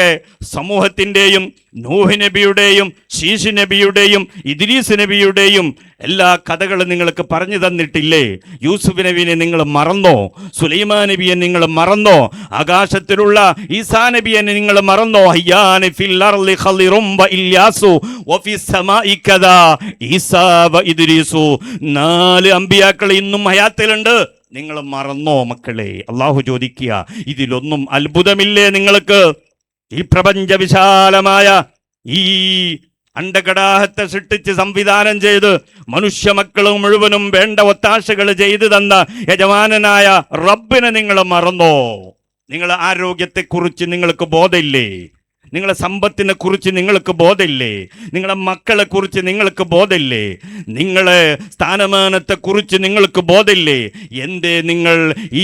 സമൂഹത്തിൻ്റെയും, നൂഹ് നബിയുടെയും, ശീശ് നബിയുടെയും, ഇദ്രീസ് നബിയുടെയും എല്ലാ കഥകളും നിങ്ങൾക്ക് പറഞ്ഞു തന്നിട്ടില്ലേ? യൂസുഫ് നബിയെ നിങ്ങൾ മറന്നോ? സുലൈമാൻ നബിയെ നിങ്ങൾ മറന്നോ? ആകാശത്തിലുള്ള ഈസാ നബിയെ നിങ്ങൾ മറന്നോ? ഹയ്യാന ഫിൽ അർളി ഖളിറും വ ഇല്യാസു വഫിസ് സമാഇ കദാ ഈസാ വ ഇദ്രീസു. 4 അമ്പിയാക്കൾ ഇന്നും ഹയാത്തിലുണ്ട്. നിങ്ങൾ മറന്നോ മക്കളെ? അള്ളാഹു ചോദിക്കുക, ഇതിലൊന്നും അത്ഭുതമില്ലേ നിങ്ങൾക്ക്? ഈ പ്രപഞ്ച വിശാലമായ ഈ അണ്ടകടാഹത്തെ സൃഷ്ടിച്ച് സംവിധാനം ചെയ്ത് മനുഷ്യ മക്കളും മുഴുവനും വേണ്ട ഒത്താശകൾ ചെയ്തു തന്ന യജമാനനായ റബ്ബിനെ നിങ്ങൾ മറന്നോ? നിങ്ങളെ ആരോഗ്യത്തെക്കുറിച്ച് നിങ്ങൾക്ക് ബോധമില്ലേ? നിങ്ങളെ സമ്പത്തിനെ കുറിച്ച് നിങ്ങൾക്ക് ബോധമില്ലേ? നിങ്ങളെ മക്കളെ കുറിച്ച് നിങ്ങൾക്ക് ബോധമില്ലേ? നിങ്ങളെ സ്ഥാനമാനത്തെക്കുറിച്ച് നിങ്ങൾക്ക് ബോധമില്ലേ? എന്തേ നിങ്ങൾ ഈ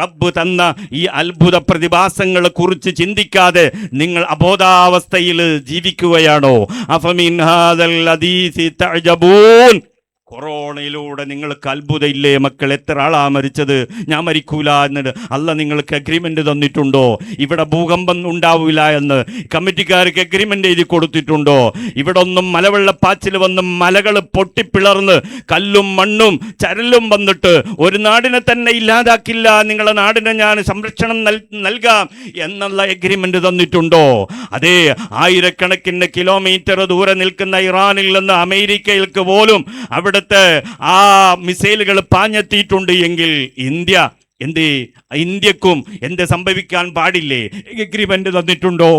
റബ്ബ് തന്ന ഈ അത്ഭുത പ്രതിഭാസങ്ങളെ കുറിച്ച് ചിന്തിക്കാതെ നിങ്ങൾ അബോധാവസ്ഥയിൽ ജീവിക്കുകയാണോ? അഫമിൻ ഹാദൽ ഹദീസി തഅജബൂൻ. കൊറോണയിലൂടെ നിങ്ങൾക്ക് അത്ഭുതമില്ലേ മക്കൾ? എത്ര ആളാ മരിച്ചത്? ഞാൻ മരിക്കൂല എന്നിട്ട് അല്ല നിങ്ങൾക്ക് അഗ്രിമെന്റ് തന്നിട്ടുണ്ടോ? ഇവിടെ ഭൂകമ്പം ഉണ്ടാവില്ല എന്ന് കമ്മിറ്റിക്കാർക്ക് അഗ്രിമെന്റ് എഴുതി കൊടുത്തിട്ടുണ്ടോ? ഇവിടെ ഒന്നും മലവെള്ളപ്പാച്ചിൽ വന്ന് മലകൾ പൊട്ടിപ്പിളർന്ന് കല്ലും മണ്ണും ചരലും വന്നിട്ട് ഒരു നാടിനെ തന്നെ ഇല്ലാതാക്കില്ല, നിങ്ങളെ നാടിനെ ഞാൻ സംരക്ഷണം നൽകാം എന്നുള്ള അഗ്രിമെന്റ് തന്നിട്ടുണ്ടോ? അതേ, ആയിരക്കണക്കിന് കിലോമീറ്റർ ദൂരെ നിൽക്കുന്ന ഇറാനിൽ നിന്ന് അമേരിക്കയിലേക്ക് പോലും അവിടെ ആ മിസൈലുകൾ പാഞ്ഞെത്തിയിട്ടുണ്ട് എങ്കിൽ ഇന്ത്യക്കും എന്ത് സംഭവിക്കാൻ പാടില്ലേ? എഗ്രിമെന്റ് തന്നിട്ടുണ്ടോ?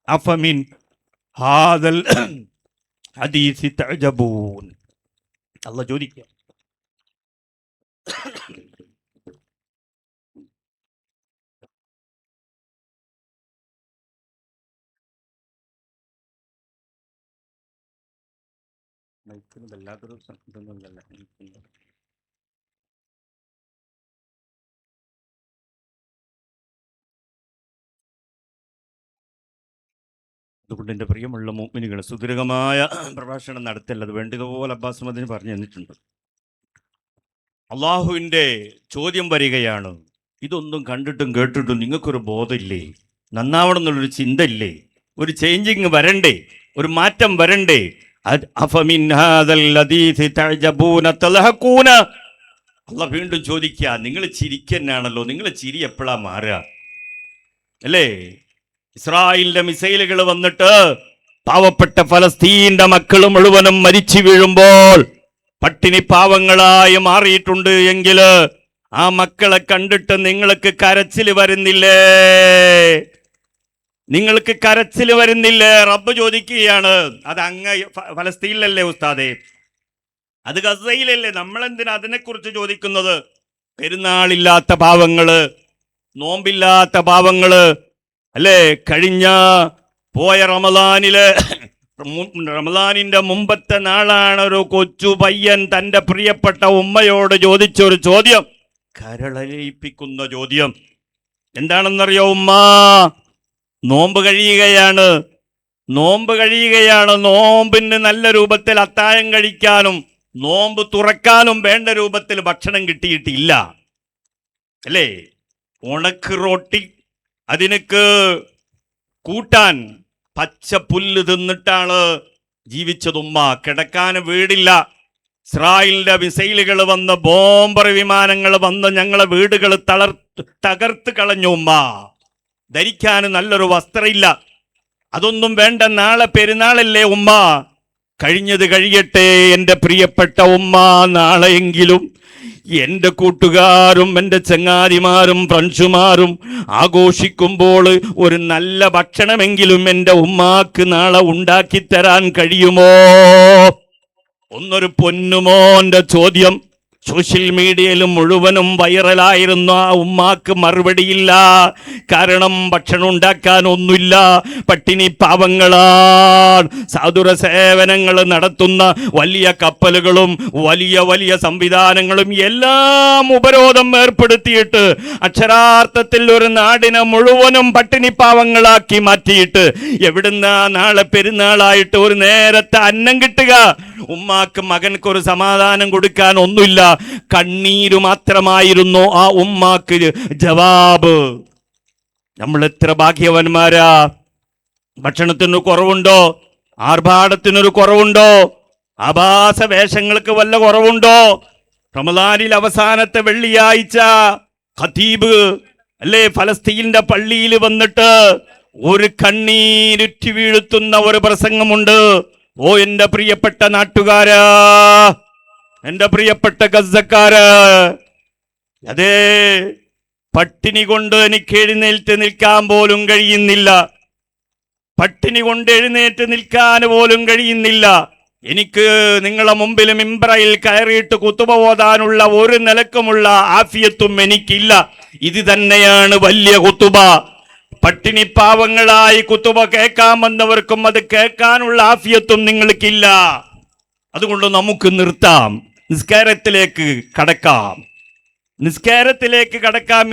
അഫമിൻ ഹാദൽ ഹദീസി തഅജബൂൻ. അല്ലാഹു ചോദിക്കുക. വല്ലാത്തൊരു ഇതൊന്നുമല്ല. അതുകൊണ്ട് എൻ്റെ പ്രിയമുള്ള മുഅ്മിനുകൾ, സുദീർഘമായ പ്രഭാഷണം നടത്തല്ല, അത് വേണ്ടതുപോലെ അബ്ബാസ് മദനി പറഞ്ഞു തന്നിട്ടുണ്ട്. അള്ളാഹുവിൻ്റെ ചോദ്യം വരികയാണ്. ഇതൊന്നും കണ്ടിട്ടും കേട്ടിട്ടും നിങ്ങൾക്കൊരു ബോധമില്ലേ? നന്നാവണം എന്നുള്ളൊരു ചിന്ത ഇല്ലേ? ഒരു ചേഞ്ചിങ് വരണ്ടേ? ഒരു മാറ്റം വരണ്ടേ? അള്ളാഹ് വീണ്ടും ചോദിക്കുക, നിങ്ങൾ ചിരിക്കന്നാണല്ലോ, നിങ്ങളെ ചിരി എപ്പോഴാ മാറുക? അല്ലേ? ഇസ്രായേലിന്റെ മിസൈലുകൾ വന്നിട്ട് പാവപ്പെട്ട ഫലസ്തീന്റെ മക്കൾ മുഴുവനും മരിച്ചു വീഴുമ്പോൾ പട്ടിണി പാവങ്ങളായി മാറിയിട്ടുണ്ട് എങ്കിൽ ആ മക്കളെ കണ്ടിട്ട് നിങ്ങൾക്ക് കരച്ചിൽ വരുന്നില്ലേ? നിങ്ങൾക്ക് കരച്ചിൽ വരുന്നില്ലേ? റബ്ബ് ചോദിക്കുകയാണ്. അത് അങ്ങ് ഫലസ്തീനിലല്ലേ ഉസ്താദേ? അത് ഗസയിലല്ലേ? നമ്മളെന്തിനാ അതിനെക്കുറിച്ച് ചോദിക്കുന്നത്? പെരുന്നാളില്ലാത്ത പാവങ്ങള്, നോമ്പില്ലാത്ത പാവങ്ങള്, അല്ലേ? പോയ റമദാനിന്റെ മുമ്പത്തെ നാളാണ് ഒരു കൊച്ചു പയ്യൻ തൻ്റെ പ്രിയപ്പെട്ട ഉമ്മയോട് ചോദിച്ചൊരു ചോദ്യം, കരളലിയിപ്പിക്കുന്ന ചോദ്യം. എന്താണെന്നറിയോ? ഉമ്മ, നോമ്പ് കഴിയുകയാണ്. നോമ്പിന് നല്ല രൂപത്തിൽ അത്താഴം കഴിക്കാനും നോമ്പ് തുറക്കാനും വേണ്ട രൂപത്തിൽ ഭക്ഷണം കിട്ടിയിട്ടില്ല, അല്ലേ? ഉണക്ക് റൊട്ടി, അതിനക്ക് കൂട്ടാൻ പച്ച പുല്ല് തിന്നിട്ടാണ് ജീവിച്ചതുമ്മ. കിടക്കാൻ വീടില്ല. ഇസ്രായേലിന്റെ മിസൈലുകൾ വന്ന്, ബോംബർ വിമാനങ്ങൾ വന്ന് ഞങ്ങളെ വീടുകൾ തകർത്ത് കളഞ്ഞു ഉമ്മ. ധരിക്കാൻ നല്ലൊരു വസ്ത്രമില്ല. അതൊന്നും വേണ്ട, നാളെ പെരുന്നാളല്ലേ ഉമ്മ. കഴിഞ്ഞത് കഴിയട്ടെ എൻ്റെ പ്രിയപ്പെട്ട ഉമ്മ. നാളെയെങ്കിലും എൻ്റെ കൂട്ടുകാരും എൻ്റെ ചങ്ങാതിമാരും ഫ്രണ്ട്സുമാരും ആഘോഷിക്കുമ്പോൾ ഒരു നല്ല ഭക്ഷണമെങ്കിലും എൻ്റെ ഉമ്മാക്ക് നാളെ ഉണ്ടാക്കിത്തരാൻ കഴിയുമോ? ഒന്നൊരു പൊന്നുമോൻ്റെ ചോദ്യം സോഷ്യൽ മീഡിയയിലും മുഴുവനും വൈറലായിരുന്നു. ആ ഉമ്മാക്ക് മറുപടിയില്ല. കാരണം ഭക്ഷണം ഉണ്ടാക്കാൻ ഒന്നുമില്ല, പട്ടിണി പാവങ്ങളാണ്. സാധുര സേവനങ്ങൾ നടത്തുന്ന വലിയ കപ്പലുകളും വലിയ വലിയ സംവിധാനങ്ങളും എല്ലാം ഉപരോധം ഏർപ്പെടുത്തിയിട്ട് അക്ഷരാർത്ഥത്തിൽ ഒരു നാടിനെ മുഴുവനും പട്ടിണി പാവങ്ങളാക്കി മാറ്റിയിട്ട് എവിടുന്നാ നാളെ പെരുന്നാളായിട്ട് ഒരു നേരത്തെ അന്നം കിട്ടുക? ഉമ്മാക്ക് മകൻക്കൊരു സമാധാനം കൊടുക്കാൻ ഒന്നുമില്ല, കണ്ണീര് മാത്രമായിരുന്നു ആ ഉമ്മാക്ക് ജവാബ്. നമ്മൾ എത്ര ഭാഗ്യവാന്മാരാ! ഭക്ഷണത്തിന് കുറവുണ്ടോ? ആർഭാടത്തിനൊരു കുറവുണ്ടോ? ആഭാസ വേഷങ്ങൾക്ക് വല്ല കുറവുണ്ടോ? റമദാനിൽ അവസാനത്തെ വെള്ളിയാഴ്ച ഖതീബ്, അല്ലേ, ഫലസ്തീന്റെ പള്ളിയിൽ വന്നിട്ട് ഒരു കണ്ണീരുറ്റി വീഴ്ത്തുന്ന ഒരു പ്രസംഗമുണ്ട്. ഓ എൻ്റെ പ്രിയപ്പെട്ട നാട്ടുകാരാ, എൻ്റെ പ്രിയപ്പെട്ട ഗസ്സക്കാര്, അതേ, പട്ടിണി കൊണ്ട് എനിക്ക് എഴുന്നേറ്റ് നിൽക്കാൻ പോലും കഴിയുന്നില്ല. പട്ടിണി കൊണ്ട് എഴുന്നേറ്റ് നിൽക്കാൻ പോലും കഴിയുന്നില്ല. എനിക്ക് നിങ്ങളെ മുമ്പിൽ മിംബറയിൽ കയറിയിട്ട് കുത്തുബ ഓതാനുള്ള ഒരു നിലക്കുമുള്ള ആഫിയത്തും എനിക്കില്ല. ഇത് തന്നെയാണ് വലിയ കുത്തുബ. പട്ടിണി പാവങ്ങളായി കുത്തുബ കേൾക്കാൻ വന്നവർക്കും അത് കേൾക്കാനുള്ള ആഫിയത്തും നിങ്ങൾക്കില്ല. അതുകൊണ്ട് നമുക്ക് നിർത്താം, നിസ്കാരത്തിലേക്ക് കടക്കാം.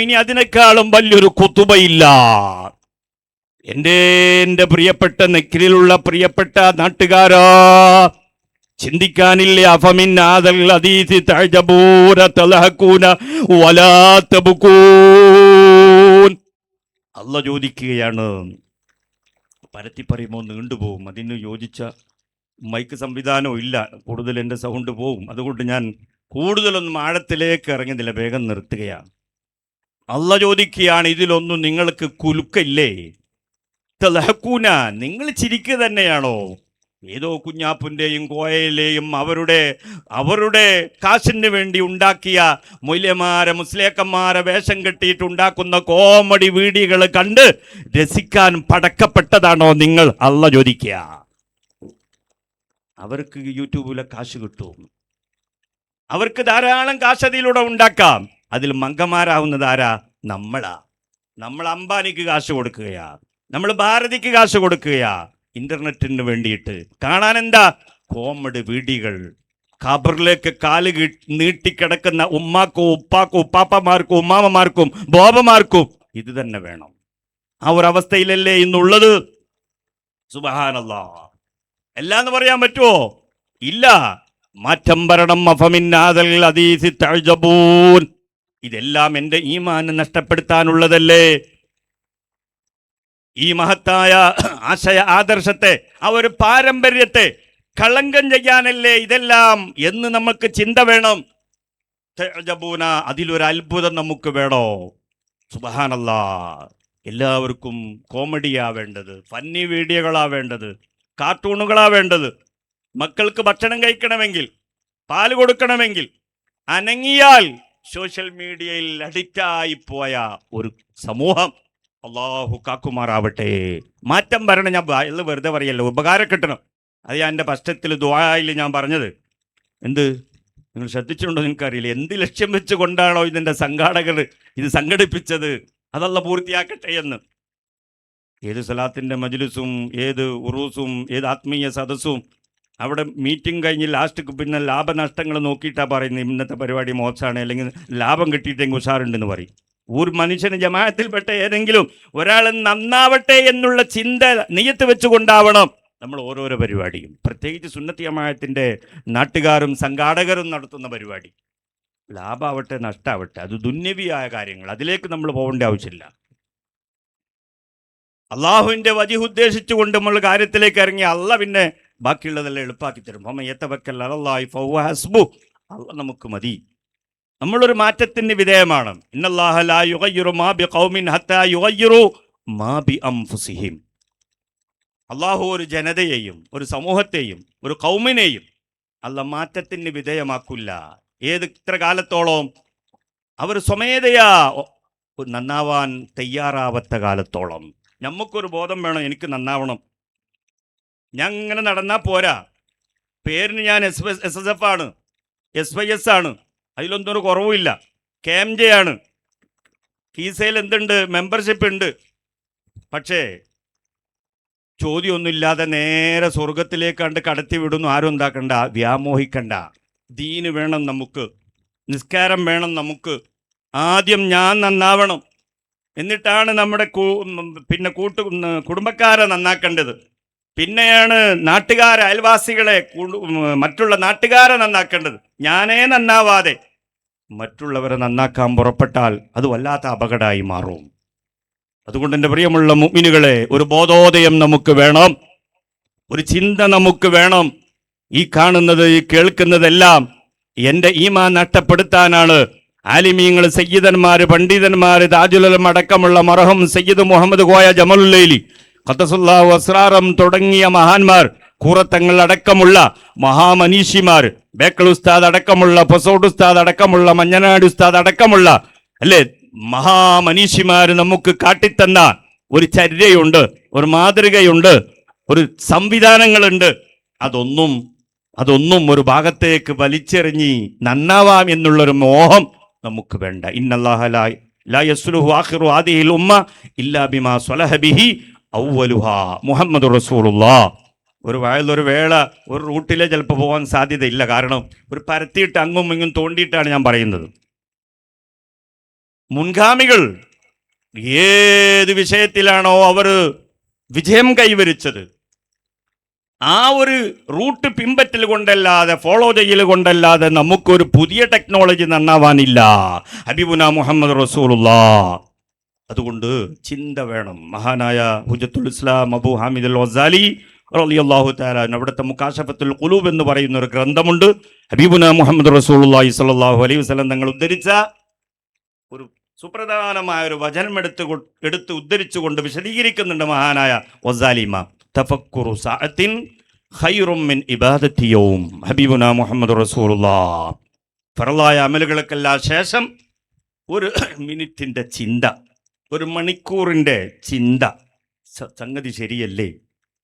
ഇനി അതിനേക്കാളും വലിയൊരു കുത്തുബയില്ല. എൻ്റെ പ്രിയപ്പെട്ട നെക്കിലുള്ള പ്രിയപ്പെട്ട നാട്ടുകാരാ, ചിന്തിക്കാനില്ലേ? അഫമിൻ ആദൽ ഹദീസി തഅജബൂന തലഹകൂന വലാ തബ്കൂൻ. അല്ലാഹു ചോദിക്കുകയാണ്, പരത്തി പറയുമ്പോൾ നീണ്ടുപോകും, അതിന് യോജിച്ച മൈക്ക് സംവിധാനം ഇല്ല, കൂടുതൽ എൻ്റെ സൗണ്ട് പോകും, അതുകൊണ്ട് ഞാൻ കൂടുതലൊന്നും ആഴത്തിലേക്ക് ഇറങ്ങുന്നില്ല, വേഗം നിർത്തുകയാണ്. അല്ലാഹു ചോദിക്കുകയാണ്, ഇതിലൊന്നും നിങ്ങൾക്ക് കുലുക്കില്ലേ? തലഹക്കൂന, നിങ്ങൾ ചിരിക്കുക തന്നെയാണോ? ഏതോ കുഞ്ഞാപ്പുൻ്റെയും കോയയിലെയും അവരുടെ കാശിന് വേണ്ടി ഉണ്ടാക്കിയ മൊയ്യമാരെ മുസ്ലിയാക്കന്മാരെ വേഷം കെട്ടിയിട്ട് ഉണ്ടാക്കുന്ന കോമഡി വീഡിയോകൾ കണ്ട് രസിക്കാൻ പടക്കപ്പെട്ടതാണോ നിങ്ങൾ? അല്ലാഹു ചോദിക്കുക. അവർക്ക് യൂട്യൂബിലെ കാശ് കിട്ടും, അവർക്ക് ധാരാളം കാശ് അതിലൂടെ ഉണ്ടാക്കാം. അതിൽ മങ്കന്മാരാവുന്നത് ആരാ? നമ്മളാ. നമ്മൾ അംബാനിക്ക് കാശ് കൊടുക്കുകയാ, നമ്മൾ ഭാരതിക്ക് കാശ് കൊടുക്കുകയാ ഇന്റർനെറ്റിന് വേണ്ടിയിട്ട്. കാണാൻ എന്താ? കോമഡി വീഡിയോകൾ. ഖബറിലേക്ക് കാല് നീട്ടിക്കിടക്കുന്ന ഉമ്മാക്കും ഉപ്പാക്കും ഉപ്പാപ്പമാർക്കും ഉമ്മാമ്മമാർക്കും ബോബമാർക്കും ഇത് തന്നെ വേണം. ആ ഒരു അവസ്ഥയിലല്ലേ ഇന്നുള്ളത്? സുബ്ഹാനല്ലാഹ്. എല്ലാന്ന് പറയാൻ പറ്റുമോ? ഇല്ല. മാറ്റം വരണം. അഫമിന്നാദൽ ഹദീസി തഅജബൂൻ. ഇതെല്ലാം എൻ്റെ ഈമാൻ നഷ്ടപ്പെടുത്താനുള്ളതല്ലേ? ഈ മഹത്തായ ആശയ ആദർശത്തെ, ആ ഒരു പാരമ്പര്യത്തെ കളങ്കം ചെയ്യാനല്ലേ ഇതെല്ലാം എന്ന് നമുക്ക് ചിന്ത വേണം. തഅജബൂന, അതിലൊരു അത്ഭുതം നമുക്ക് വേണോ? സുബ്ഹാനല്ലാഹ്. എല്ലാവർക്കും കോമഡിയാ വേണ്ടത്, ഫന്നി വീഡിയോകളാ വേണ്ടത്, കാർട്ടൂണുകളാ വേണ്ടത്. മക്കൾക്ക് ഭക്ഷണം കഴിക്കണമെങ്കിൽ, പാല് കൊടുക്കണമെങ്കിൽ, അനങ്ങിയാൽ സോഷ്യൽ മീഡിയയിൽ അഡിക്റ്റായി പോയ ഒരു സമൂഹം. അള്ളാഹു കാക്കുമാറാവട്ടെ. മാറ്റം വരണം. ഞാൻ വെറുതെ പറയല്ലോ, ഉപകാരം കിട്ടണം. അത് ഞാൻ എൻ്റെ പശ്ചത്തിൽ ദുആയിൽ ഞാൻ പറഞ്ഞത്. എന്ത് നിങ്ങൾ ശ്രദ്ധിച്ചിട്ടുണ്ടോ എനിക്കറിയില്ല. എന്ത് ലക്ഷ്യം വെച്ചുകൊണ്ടാണോ ഇതിൻ്റെ സംഘാടകർ ഇത് സംഘടിപ്പിച്ചത്, അതല്ല പൂർത്തിയാക്കട്ടെ എന്ന്. ഏത് സലാത്തിൻ്റെ മജ്ലിസും, ഏത് ഉറൂസും, ഏത് ആത്മീയ സദസ്സും, അവിടെ മീറ്റിംഗ് കഴിഞ്ഞ് ലാസ്റ്റ് പിന്നെ ലാഭനഷ്ടങ്ങൾ നോക്കിയിട്ടാണ് പറയുന്നത്. ഇന്നത്തെ പരിപാടി മോശമാണ്, അല്ലെങ്കിൽ ലാഭം കിട്ടിയിട്ടെങ്കിൽ ഉഷാറുണ്ടെന്ന് പറയും. ഒരു മനുഷ്യന് ജമാഅത്തിൽപ്പെട്ട ഏതെങ്കിലും ഒരാൾ നന്നാവട്ടെ എന്നുള്ള ചിന്ത നിയത്ത് വെച്ചുകൊണ്ടാവണം നമ്മൾ ഓരോരോ പരിപാടിയും. പ്രത്യേകിച്ച് സുന്നത്തി ജമാഅത്തിൻ്റെ നാട്ടുകാരും സംഘാടകരും നടത്തുന്ന പരിപാടി. ലാഭമാവട്ടെ നഷ്ടമാവട്ടെ, അത് ദുന്യവിയായ കാര്യങ്ങൾ, അതിലേക്ക് നമ്മൾ പോകേണ്ട ആവശ്യമില്ല. അള്ളാഹുവിൻ്റെ വജീഹ് ഉദ്ദേശിച്ചുകൊണ്ട് നമ്മൾ കാര്യത്തിലേക്ക് ഇറങ്ങി അള്ളാഹ് പിന്നെ ബാക്കിയുള്ളതെല്ലാം എളുപ്പാക്കി തരും. അള്ളാഹ് നമുക്ക് മതി. നമ്മളൊരു മാറ്റത്തിന് വിധേയമാണ്. ഇന്നല്ലാഹ ലാ യുഗയ്യിറു മാ ബിഖൗമിൻ ഹത്താ യുഗയ്യിറു മാ ബിഅൻഫുസിഹിം. അള്ളാഹു ഒരു ജനതയെയും ഒരു സമൂഹത്തെയും ഒരു കൗമിനെയും അള്ളാഹ് മാറ്റത്തിന് വിധേയമാക്കില്ല. ഇത്ര കാലത്തോളം അവർ സ്വമേധയാ നന്നാവാൻ തയ്യാറാവാത്ത കാലത്തോളം. നമുക്കൊരു ബോധം വേണം, എനിക്ക് നന്നാവണം. ഞാൻ ഇങ്ങനെ നടന്നാൽ പോരാ. പേരിന് ഞാൻ SSF ആണ്, SYS ആണ്, അതിലൊന്നും ഒരു കുറവുമില്ല. KMJ ആണ്, കീസയിൽ എന്തുണ്ട്, മെമ്പർഷിപ്പ് ഉണ്ട്. പക്ഷേ ചോദ്യമൊന്നുമില്ലാതെ നേരെ സ്വർഗത്തിലേക്ക് കടത്തി വിടുന്നു. ആരും ഉണ്ടാക്കണ്ട, വ്യാമോഹിക്കണ്ട. ദീന് വേണം നമുക്ക്, നിസ്കാരം വേണം നമുക്ക്. ആദ്യം ഞാൻ നന്നാവണം, എന്നിട്ടാണ് നമ്മുടെ പിന്നെ കുടുംബക്കാരെ നന്നാക്കേണ്ടത്. പിന്നെയാണ് നാട്ടുകാരെ, അയൽവാസികളെ, മറ്റുള്ള നാട്ടുകാരെ നന്നാക്കേണ്ടത്. ഞാനേ നന്നാവാതെ മറ്റുള്ളവരെ നന്നാക്കാൻ പുറപ്പെട്ടാൽ അത് വല്ലാത്ത അപകടമായി മാറും. അതുകൊണ്ട് എൻ്റെ പ്രിയമുള്ള മുഅ്മിനുകളെ, ഒരു ബോധോദയം നമുക്ക് വേണം, ഒരു ചിന്ത നമുക്ക് വേണം. ഈ കാണുന്നത്, ഈ കേൾക്കുന്നതെല്ലാം എൻ്റെ ഈമാൻ നഷ്ടപ്പെടുത്താനാണ്. ആലിമീങ്ങൾ, സയ്യിദന്മാർ, പണ്ഡിതന്മാർ, താജുൽ അടക്കമുള്ള മർഹൂം സയ്യിദ് മുഹമ്മദ് കോയ ജമലുല്ലൈലി ഖദ്ദസല്ലാഹു അസ്റാറം തുടങ്ങിയ മഹാന്മാർ, കൂറത്തങ്ങൾ അടക്കമുള്ള മഹാമനീഷിമാർ, ബേക്കൽ ഉസ്താദ് അടക്കമുള്ള, പൊസോഡ് ഉസ്താദ് അടക്കമുള്ള, മഞ്ഞനാട് ഉസ്താദ് അടക്കമുള്ള അല്ലേ മഹാമനീഷിമാർ നമുക്ക് കാട്ടിത്തന്ന ഒരു ചര്യയുണ്ട്, ഒരു മാതൃകയുണ്ട്, ഒരു സംവിധാനങ്ങളുണ്ട്. അതൊന്നും ഒരു ഭാഗത്തേക്ക് വലിച്ചെറിഞ്ഞി നന്നാവാം എന്നുള്ളൊരു മോഹം നമുക്ക് വേണ്ട. ഇന്നല്ലാഹ ലാ യസ്ലുഹു ആഖിറു ഹാദിഹിൽ ഉമ്മ ഇല്ലാ ബിമാ സ്വലഹ ബിഹി അവ്വലുഹാ മുഹമ്മദുർ റസൂലുള്ളാഹ്. ഒരു വേള ഒരു റൂട്ടിലെ ചിലപ്പോൾ പോകാൻ സാധ്യതയില്ല. കാരണം ഒരു പരത്തിയിട്ട് അങ്ങും ഇങ്ങും തോണ്ടിയിട്ടാണ് ഞാൻ പറയുന്നത്. മുൻഗാമികൾ ഏത് വിഷയത്തിലാണോ അവർ വിജയം കൈവരിച്ചത്, ആ ഒരു റൂട്ട് പിൻപറ്റൽ കൊണ്ടല്ലാതെ ഫോളോ ചെയ്യൽ കൊണ്ടല്ലാതെ നമുക്കൊരു പുതിയ ടെക്നോളജി നന്നാവാനില്ല. ഹബീബുന മുഹമ്മദ് റസൂലുള്ളാഹ്. അതുകൊണ്ട് ചിന്ത വേണം. മഹാനായ ഹുജ്ജത്തുൽ ഇസ്ലാം അബൂ ഹാമിദ് അൽ ഗസാലി റളിയല്ലാഹു തആല അവിടുത്തെ മുകാശഫത്തുൽ ഖുലൂബ് എന്ന് പറയുന്ന ഒരു ഗ്രന്ഥമുണ്ട്. ഹബീബുന മുഹമ്മദ് റസൂലുള്ളാഹി സ്വല്ലല്ലാഹു അലൈഹി വസല്ലം തങ്ങൾ ഉദ്ധരിച്ച ഒരു സുപ്രധാനമായ ഒരു വചനം എടുത്ത് ഉദ്ധരിച്ചുകൊണ്ട് വിശദീകരിക്കുന്നുണ്ട് മഹാനായ ഗസാലി ഇമാം. തഫക്കുറു സഅത്തിൻ ഖൈറും മിൻ ഇബാദത്തി യൗം. ഹബീബുന മുഹമ്മദ് റസൂലുള്ളാഹ്. ഫറളായ അമലുകൾക്കെല്ലാം ശേഷം ഒരു മിനിറ്റിന്റെ ചിന്ത, ഒരു മണിക്കൂറിന്റെ ചിന്ത. സംഗതി ശരിയല്ലേ?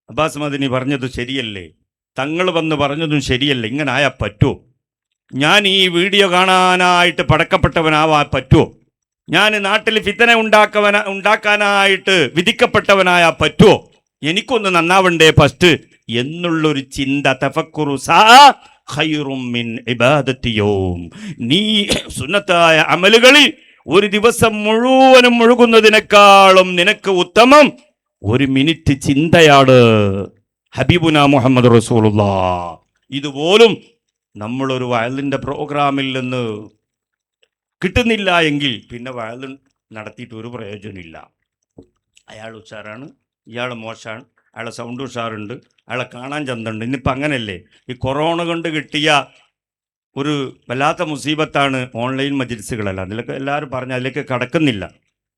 അബ്ബാസ് മദനി പറഞ്ഞത് ശരിയല്ലേ? തങ്ങൾ വന്ന് പറഞ്ഞതും ശരിയല്ലേ? ഇങ്ങനെ ആയാൽ പറ്റുമോ? ഞാൻ ഈ വീഡിയോ കാണാനായിട്ട് പടക്കപ്പെട്ടവനാവാൻ പറ്റുമോ? ഞാൻ നാട്ടിൽ ഫിത്തന ഉണ്ടാക്കാനായിട്ട് വിധിക്കപ്പെട്ടവനായാൽ പറ്റുമോ? എനിക്കൊന്ന് നന്നാവണ്ടേ ഫസ്റ്റ് എന്നുള്ളൊരു ചിന്ത. തഫക്കുറു ഖൈറും മിൻ ഇബാദത്തി യൗം. നീ സുന്നത്തായ അമലുകളിൽ ഒരു ദിവസം മുഴുവനും മുഴുകുന്നതിനേക്കാളും നിനക്ക് ഉത്തമം ഒരു മിനിറ്റ് ചിന്തയാണ്. ഹബീബുന മുഹമ്മദ് റസൂലുള്ളാഹ്. ഇതുപോലും നമ്മളൊരു വയലിൻ്റെ പ്രോഗ്രാമിൽ നിന്ന് കിട്ടുന്നില്ല എങ്കിൽ പിന്നെ വയൽ നടത്തിയിട്ട് ഒരു പ്രയോജനമില്ല. അയാൾ ഉഷാറാണ്, ഇയാൾ മോശമാണ്, അയാളെ സൗണ്ട് ഉഷാറുണ്ട്, അയാളെ കാണാൻ ചന്തമുണ്ട്. ഇന്നിപ്പോൾ അങ്ങനെയല്ലേ? ഈ കൊറോണ കൊണ്ട് കിട്ടിയ ഒരു വല്ലാത്ത മുസീബത്താണ് ഓൺലൈൻ മജ്‌ലിസുകളല്ല. അതിലൊക്കെ എല്ലാവരും പറഞ്ഞ് അതിലേക്ക് കടക്കുന്നില്ല.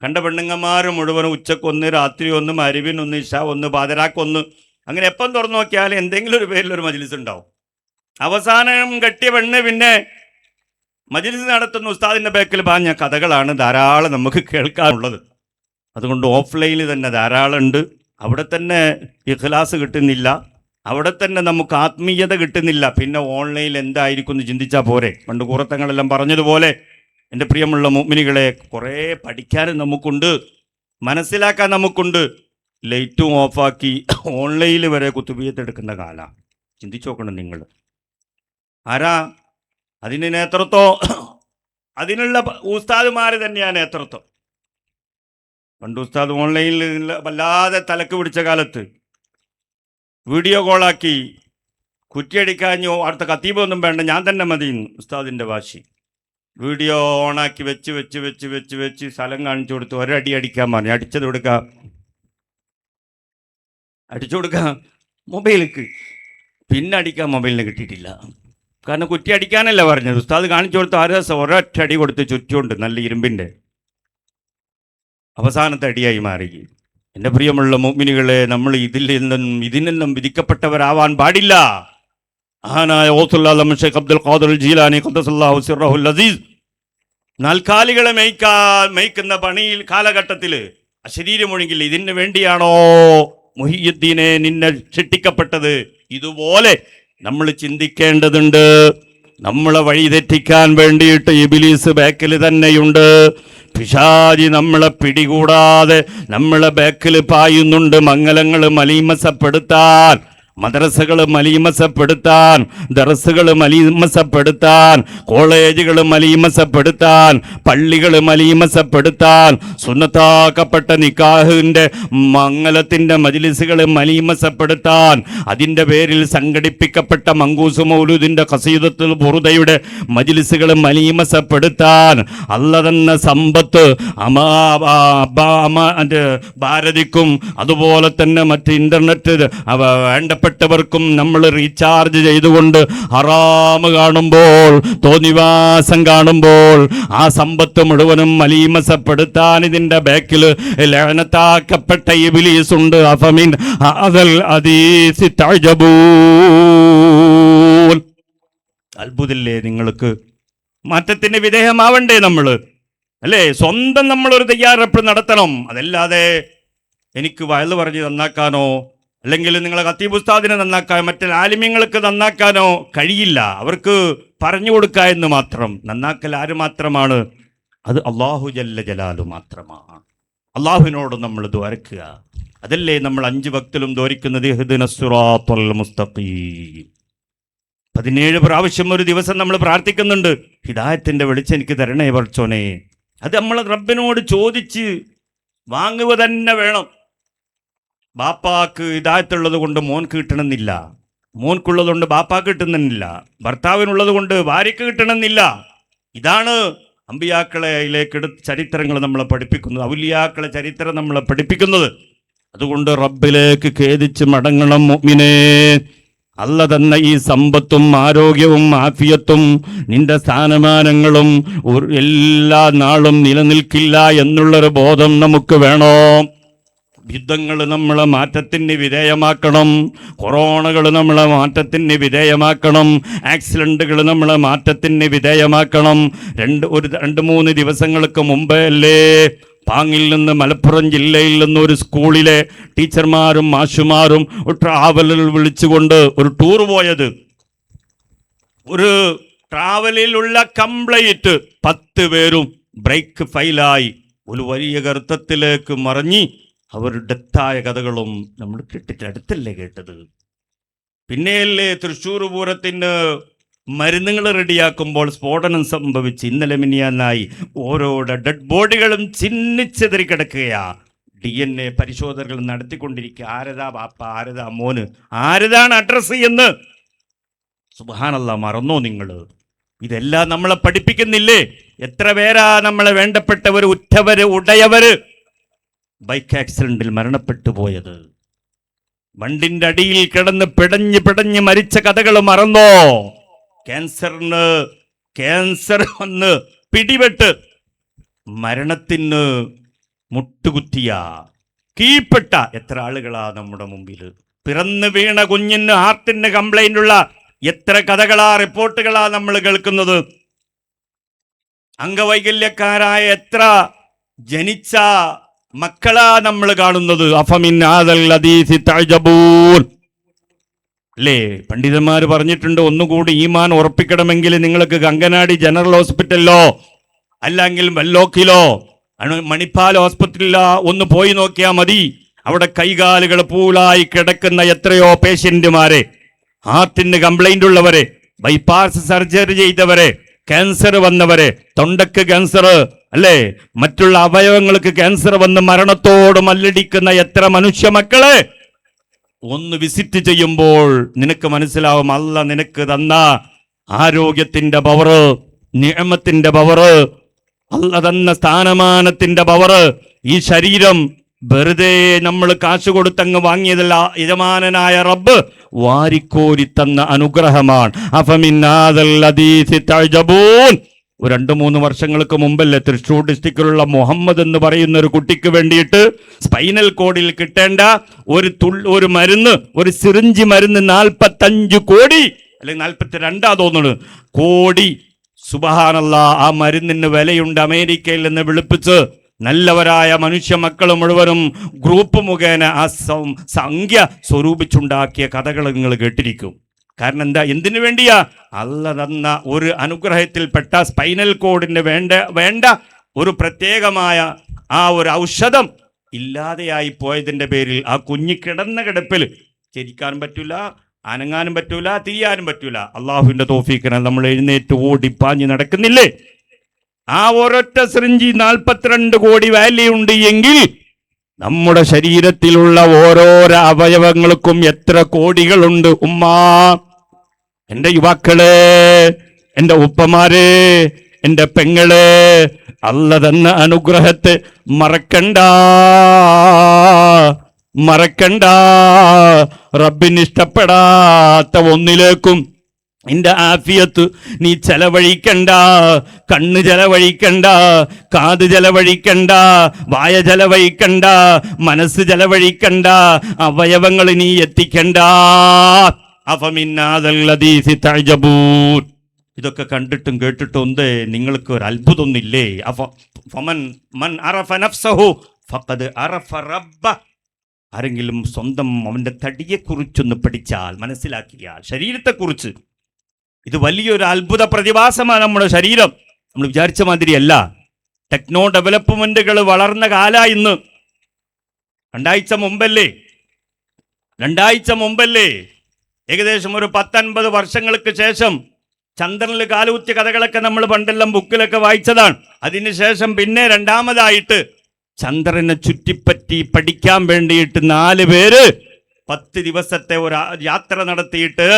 കണ്ട പെണ്ണുങ്ങന്മാർ മുഴുവനും ഉച്ചക്കൊന്ന്, രാത്രി ഒന്ന്, മരുവിനൊന്ന്, ഇശ ഒന്ന്, പാതിരാക്കൊന്ന്, അങ്ങനെ എപ്പം തുറന്നു നോക്കിയാലും എന്തെങ്കിലും ഒരു പേരിലൊരു മജ്‌ലിസ് ഉണ്ടാവും. അവസാനം കെട്ടിയ പെണ്ണ് പിന്നെ മജ്‌ലിസ് നടത്തുന്ന ഉസ്താദിൻ്റെ ബാക്കിൽ പറഞ്ഞ കഥകളാണ് ധാരാളം നമുക്ക് കേൾക്കാനുള്ളത്. അതുകൊണ്ട് ഓഫ്ലൈനിൽ തന്നെ ധാരാളം ഉണ്ട്. അവിടെ തന്നെ ഇഖ്ലാസ് കിട്ടുന്നില്ല, അവിടെ തന്നെ നമുക്ക് ആത്മീയത കിട്ടുന്നില്ല. പിന്നെ ഓൺലൈനിൽ എന്തായിരിക്കും എന്ന് ചിന്തിച്ചാൽ പോരെ? പണ്ട് കൂറത്തങ്ങളെല്ലാം പറഞ്ഞതുപോലെ എൻ്റെ പ്രിയമുള്ള മുഅ്മിനുകളെ, കുറേ പഠിക്കാനും നമുക്കുണ്ട്, മനസ്സിലാക്കാൻ നമുക്കുണ്ട്. ലൈറ്റും ഓഫാക്കി ഓൺലൈനിൽ വരെ കുത്തുബിയത്തെടുക്കുന്ന കാലമാണ്. ചിന്തിച്ചു നോക്കണം നിങ്ങൾ. ആരാ അതിന് നേതൃത്വം? അതിനുള്ള ഉസ്താദുമാർ തന്നെയാണ് നേതൃത്വം. പണ്ട് ഉസ്താദ് ഓൺലൈനിൽ വല്ലാതെ തലക്ക് പിടിച്ച കാലത്ത് വീഡിയോ കോളാക്കി കുറ്റിയടിക്കാഞ്ഞോ അടുത്ത കത്തീബൊന്നും വേണ്ട, ഞാൻ തന്നെ മതി ഉസ്താദിൻ്റെ വാശി. വീഡിയോ ഓണാക്കി വെച്ച് വെച്ച് വെച്ച് വെച്ച് വെച്ച് സ്ഥലം കാണിച്ചു കൊടുത്ത് ഒരടി അടിക്കാൻ പറഞ്ഞു. അടിച്ചത് കൊടുക്കാം, അടിച്ചു കൊടുക്കാം മൊബൈലിക്ക്. പിന്നെ അടിക്കാൻ മൊബൈലിന് കിട്ടിയിട്ടില്ല. കാരണം കുറ്റി അടിക്കാനല്ല പറഞ്ഞത്. ഉസ്താദ് കാണിച്ചു കൊടുത്ത് ആറ് ദിവസം ഒരൊറ്റ അടി കൊടുത്ത് ചുറ്റുമുണ്ട്, നല്ല ഇരുമ്പിൻ്റെ. അവസാനത്തെ അടിയായി മാറി. എൻ്റെ പ്രിയമുള്ള മുഅ്മിനുകളെ, നമ്മൾ ഇതിനെല്ലാം വിധിക്കപ്പെട്ടവരാവാൻ പാടില്ല. മഹാനായ ഗൗസുൽ ആലം ശൈഖ് അബ്ദുൽ ഖാദിർ ജീലാനി ഖദ്ദസല്ലാഹു സിർറഹുൽ അസീസ് നാൽക്കാലികളെ മേയ്ക്കുന്ന പണിയിൽ കാലഘട്ടത്തിൽ അശരീരമൊഴുകില്ല. ഇതിന് വേണ്ടിയാണോ മുഹിയുദ്ദീനെ നിന്നെ സൃഷ്ടിക്കപ്പെട്ടത്? ഇതുപോലെ നമ്മൾ ചിന്തിക്കേണ്ടതുണ്ട്. നമ്മളെ വഴി തെറ്റിക്കാൻ വേണ്ടിയിട്ട് ഇബ്ലീസ് ബാക്കിൽ തന്നെയുണ്ട്. പിശാചി നമ്മളെ പിടികൂടാതെ നമ്മളെ ബാക്കിൽ പായുന്നുണ്ട്. മംഗലങ്ങൾ മലീമസപ്പെടുത്താൻ, മദ്രസകൾ മലീമസപ്പെടുത്താൻ, ദർസുകൾ മലീമസപ്പെടുത്താൻ, കോളേജുകൾ മലീമസപ്പെടുത്താൻ, പള്ളികൾ മലീമസപ്പെടുത്താൻ, സുന്നത്താക്കപ്പെട്ട നിക്കാഹിൻ്റെ മംഗലത്തിൻ്റെ മജ്‌ലിസുകൾ മലീമസപ്പെടുത്താൻ, അതിൻ്റെ പേരിൽ സംഘടിപ്പിക്കപ്പെട്ട മങ്കൂസ് മൗലൂദിൻ്റെ ഖസീദത്തുൽ ബുറുദയുടെ മജ്‌ലിസുകൾ മലീമസപ്പെടുത്താൻ, അല്ല തന്ന സമ്പത്ത് ഭാരതിക്കും അതുപോലെ തന്നെ മറ്റ് ഇൻ്റർനെറ്റ് വേണ്ടപ്പെട്ടവർക്കും നമ്മൾ റീചാർജ് ചെയ്തുകൊണ്ട് ഹറാമ് കാണുമ്പോൾ, തോന്നിവാസം കാണുമ്പോൾ ആ സമ്പത്ത് മുഴുവനും മലീമസപ്പെടുത്താൻ ഇതിൻ്റെ ബാക്കിൽ ലഅനത്താക്കപ്പെട്ട ഇബ്ലീസ് ഉണ്ട്. അഫമിൻ ഹദൽ ഹദീസി തഅജബൂൻ. അത്ഭുതല്ലേ നിങ്ങൾക്ക്? മാറ്റത്തിന് വിധേയമാവണ്ടേ നമ്മൾ? അല്ലേ? സ്വന്തം നമ്മളൊരു തയ്യാറെടുപ്പ് നടത്തണം. അതല്ലാതെ എനിക്ക് വയല് പറഞ്ഞ് നന്നാക്കാനോ അല്ലെങ്കിൽ നിങ്ങളെ ഖത്തീബ് ഉസ്താദിനെ നന്നാക്കാൻ, മറ്റേ ആലിമ്യങ്ങൾക്ക് നന്നാക്കാനോ കഴിയില്ല. അവർക്ക് പറഞ്ഞു കൊടുക്കുക എന്ന് മാത്രം. നന്നാക്കൽ ആര് മാത്രമാണ്? അത് അല്ലാഹു ജല്ല ജലാലു മാത്രമാണ്. അള്ളാഹുവിനോട് നമ്മൾ ദ്വാരക്കുക. അതല്ലേ നമ്മൾ 5 വക്തിലും ദ്വാരിക്കുന്നത്? ഇഹ്ദിനസ് സിറാത്തൽ മുസ്തഖീം. 17 പ്രാവശ്യം ഒരു ദിവസം നമ്മൾ പ്രാർത്ഥിക്കുന്നുണ്ട്, ഹിദായത്തിൻ്റെ വെളിച്ചം എനിക്ക് തരണേ പടച്ചോനെ. അത് നമ്മൾ റബ്ബിനോട് ചോദിച്ച് വാങ്ങുക തന്നെ വേണം. ബാപ്പാക്ക് ഹിദായത്തുള്ളത് കൊണ്ട് മോൻക്ക് കിട്ടണമെന്നില്ല, മോൻക്കുള്ളത് കൊണ്ട് ബാപ്പാക്ക് കിട്ടുന്നില്ല, ഭർത്താവിനുള്ളത് കൊണ്ട് ഭാര്യയ്ക്ക് കിട്ടണമെന്നില്ല. ഇതാണ് അമ്പിയാക്കളയിലേക്ക് ചരിത്രങ്ങൾ നമ്മളെ പഠിപ്പിക്കുന്നത്, ഔലിയാക്കളെ ചരിത്രം നമ്മളെ പഠിപ്പിക്കുന്നത്. അതുകൊണ്ട് റബ്ബിലേക്ക് ഖേദിച്ച് മടങ്ങണം മുഅ്മിനേ. അല്ല തന്ന ഈ സമ്പത്തും ആരോഗ്യവും ആഫിയത്തും നിന്റെ സ്ഥാനമാനങ്ങളും എല്ലാ നാളും നിലനിൽക്കില്ല എന്നുള്ളൊരു ബോധം നമുക്ക് വേണോ? യുദ്ധങ്ങൾ നമ്മളെ മാറ്റത്തിന് വിധേയമാക്കണം, കൊറോണകൾ നമ്മളെ മാറ്റത്തിന് വിധേയമാക്കണം, ആക്സിഡൻറ്റുകൾ നമ്മളെ മാറ്റത്തിന് വിധേയമാക്കണം. രണ്ട് മൂന്ന് ദിവസങ്ങൾക്ക് മുമ്പേ അല്ലേ പാങ്ങിൽ നിന്ന് മലപ്പുറം ജില്ലയിൽ നിന്ന് ഒരു സ്കൂളിലെ ടീച്ചർമാരും മാഷുമാരും ട്രാവലിൽ വിളിച്ചുകൊണ്ട് ഒരു ടൂർ പോയത്. ഒരു ട്രാവലിലുള്ള കംപ്ലൈൻറ്റ് 10 പേരും ബ്രേക്ക് ഫെയിലായി ഒരു വലിയ ഗർത്തത്തിലേക്ക് മറിഞ്ഞ് അവർ ഡെത്തായ കഥകളും നമ്മൾ കേട്ടിട്ട് അടുത്തല്ലേ കേട്ടത്. പിന്നെയല്ലേ തൃശ്ശൂർ പൂരത്തിന് മരുന്നുകൾ റെഡിയാക്കുമ്പോൾ സ്ഫോടനം സംഭവിച്ച് ഇന്നലെ മിനിയാന്നായി ഓരോ ഡെഡ് ബോഡികളും ചിന്നിച്ചെതിരി കിടക്കുകയാ. DNA പരിശോധനകൾ നടത്തിക്കൊണ്ടിരിക്കുക. ആരതാ ബാപ്പ, ആരതാ മോന്, ആരതാണ് അഡ്രസ്സ് എന്ന് സുബ്ഹാനല്ലാഹ് മറന്നോ നിങ്ങൾ? ഇതെല്ലാം നമ്മളെ പഠിപ്പിക്കുന്നില്ലേ? എത്ര പേരാ നമ്മളെ വേണ്ടപ്പെട്ടവർ, ഉറ്റവര്, ഉടയവര് ബൈക്ക് ആക്സിഡന്റിൽ മരണപ്പെട്ടു പോയത്? വണ്ടിന്റെ അടിയിൽ കിടന്ന് പിടഞ്ഞ് മരിച്ച കഥകൾ മറന്നോ? ക്യാൻസർ വന്ന് പിടിപെട്ട് മരണത്തിന് മുട്ടുകുത്തിയ കീഴ്പ്പെട്ട എത്ര ആളുകളാ നമ്മുടെ മുമ്പിൽ? പിറന്നു വീണ കുഞ്ഞിന് ഹാർട്ടിന് കംപ്ലൈന്റ് ഉള്ള എത്ര കഥകളാ, റിപ്പോർട്ടുകളാ നമ്മൾ കേൾക്കുന്നത്? അംഗവൈകല്യക്കാരായ എത്ര ജനിച്ച മക്കളാ നമ്മൾ കാണുന്നത്? അഫമിൻ ഹാദൽ ഹദീസി തഅജബൂൻ അല്ലേ? പണ്ഡിതന്മാർ പറഞ്ഞിട്ടുണ്ട്, ഒന്നുകൂടി ഈമാൻ ഉറപ്പിക്കണമെങ്കിൽ നിങ്ങൾക്ക് കങ്കനാടി ജനറൽ ഹോസ്പിറ്റലിലോ അല്ലെങ്കിൽ വെല്ലോക്കിലോ മണിപ്പാൽ ഹോസ്പിറ്റലിലോ ഒന്ന് പോയി നോക്കിയാൽ മതി. അവിടെ കൈകാലുകൾ പൂളായി കിടക്കുന്ന എത്രയോ പേഷ്യന്റുമാരെ, ഹാർട്ടിന് കംപ്ലൈന്റ് ഉള്ളവരെ, ബൈപ്പാസ് സർജറി ചെയ്തവരെ, ക്യാൻസർ വന്നവരെ, തൊണ്ടക്ക് ക്യാൻസർ അല്ലേ, മറ്റുള്ള അവയവങ്ങൾക്ക് ക്യാൻസർ വന്ന് മരണത്തോട് മല്ലടിക്കുന്ന എത്ര മനുഷ്യ മക്കളെ ഒന്ന് വിസിറ്റ് ചെയ്യുമ്പോൾ നിനക്ക് മനസ്സിലാവും അല്ലാഹ് നിനക്ക് തന്ന ആരോഗ്യത്തിന്റെ പവറ്, നിഅമത്തിന്റെ പവറ്, അല്ലാഹ് തന്ന സ്ഥാനമാനത്തിന്റെ പവറ്. ഈ ശരീരം വെറുതെ നമ്മൾ കാശ് കൊടുത്തങ്ങ് വാങ്ങിയതല്ല, യജമാനനായ റബ്ബ് വാരിക്കോരി തന്ന അനുഗ്രഹമാണ്. അഫമിൻ ഹാദൽ ഹദീസി തഅജബൂൻ. 2-3 വർഷങ്ങൾക്ക് മുമ്പല്ലേ തൃശ്ശൂർ ഡിസ്ട്രിക്റ്റിലുള്ള മുഹമ്മദ് എന്ന് പറയുന്ന ഒരു കുട്ടിക്ക് വേണ്ടിയിട്ട് സ്പൈനൽ കോഡിൽ കിട്ടേണ്ട ഒരു മരുന്ന്, ഒരു സിറിഞ്ച് മരുന്ന് 45 കോടി അല്ലെങ്കിൽ 42 തോന്നുന്നു കോടി. സുബ്ഹാനല്ലാഹ്, ആ മരുന്നിന് വിലയുണ്ട്. അമേരിക്കയിൽ നിന്ന് വിളിപ്പിച്ച് നല്ലവരായ മനുഷ്യ മക്കൾ മുഴുവനും ഗ്രൂപ്പ് മുഖേന ആ സംഖ്യ സ്വരൂപിച്ചുണ്ടാക്കിയ കഥകൾ നിങ്ങൾ കേട്ടിരിക്കും. കാരണം എന്താ, എന്തിനു വേണ്ടിയാ? അല്ലാഹ് തന്ന ഒരു അനുഗ്രഹത്തിൽപ്പെട്ട സ്പൈനൽ കോഡിന് വേണ്ട ഒരു പ്രത്യേകമായ ആ ഒരു ഔഷധം ഇല്ലാതെയായി പോയതിൻ്റെ പേരിൽ ആ കുഞ്ഞി കിടന്ന കിടപ്പിൽ ചിരിക്കാനും പറ്റൂല, അനങ്ങാനും പറ്റൂല, തിരിയാനും പറ്റൂല. അള്ളാഹുവിൻ്റെ തൗഫീഖിനാൽ നമ്മൾ എഴുന്നേറ്റ് ഓടിപ്പാഞ്ഞ് നടക്കുന്നില്ലേ? ആ ഒരൊറ്റ സിറിഞ്ചി 42 കോടി വാല്യൂ ഉണ്ട് എങ്കിൽ നമ്മുടെ ശരീരത്തിലുള്ള ഓരോരോ അവയവങ്ങൾക്കും എത്ര കോടികളുണ്ട് ഉമ്മാ. എൻ്റെ യുവാക്കളെ, എൻ്റെ ഉപ്പമാരെ, എൻ്റെ പെങ്ങളെ, അല്ലാഹ് തന്ന അനുഗ്രഹത്തെ മറക്കണ്ട. റബ്ബിന് ഇഷ്ടപ്പെടാത്ത ഒന്നിലേക്കും നിന്റെ ആഫിയത്ത് നീ ചെലവഴിക്കണ്ട. കണ്ണ് ചെലവഴിക്കണ്ട, കാത് ചെലവഴിക്കണ്ട, വായ ചെലവഴിക്കണ്ട, മനസ്സ് ചെലവഴിക്കണ്ട, അവയവങ്ങൾ നീ എത്തിക്കണ്ട. അഫമിൻ ഹാദൽ ഹദീസി തഅജബൂൻ. ഇതൊക്കെ കണ്ടിട്ടും കേട്ടിട്ടും എന്തേ നിങ്ങൾക്ക് ഒരു അത്ഭുതമൊന്നില്ലേ? മൻ അറഫ നഫ്സഹു ഫഖദ് അറഫ റബ്ബ. ആരെങ്കിലും സ്വന്തം അവൻ്റെ തടിയെക്കുറിച്ചൊന്ന് പഠിച്ചാൽ, മനസ്സിലാക്കിയാൽ, ശരീരത്തെക്കുറിച്ച്, ഇത് വലിയൊരു അത്ഭുത പ്രതിഭാസമാണ് നമ്മുടെ ശരീരം. നമ്മൾ വിചാരിച്ച മാതിരിയല്ല. ടെക്നോ ഡെവലപ്മെന്റുകൾ വളർന്ന കാല ഇന്ന്. രണ്ടാഴ്ച മുമ്പല്ലേ ഏകദേശം ഒരു 10-50 വർഷങ്ങൾക്ക് ശേഷം ചന്ദ്രനിൽ കാലുകുത്തിയ കഥകളൊക്കെ നമ്മൾ പണ്ടെല്ലാം ബുക്കിലൊക്കെ വായിച്ചതാണ്. അതിനുശേഷം പിന്നെ രണ്ടാമതായിട്ട് ചന്ദ്രനെ ചുറ്റിപ്പറ്റി പഠിക്കാൻ വേണ്ടിയിട്ട് 4 പേര് 10 ദിവസത്തെ ഒരു യാത്ര നടത്തിയിട്ട്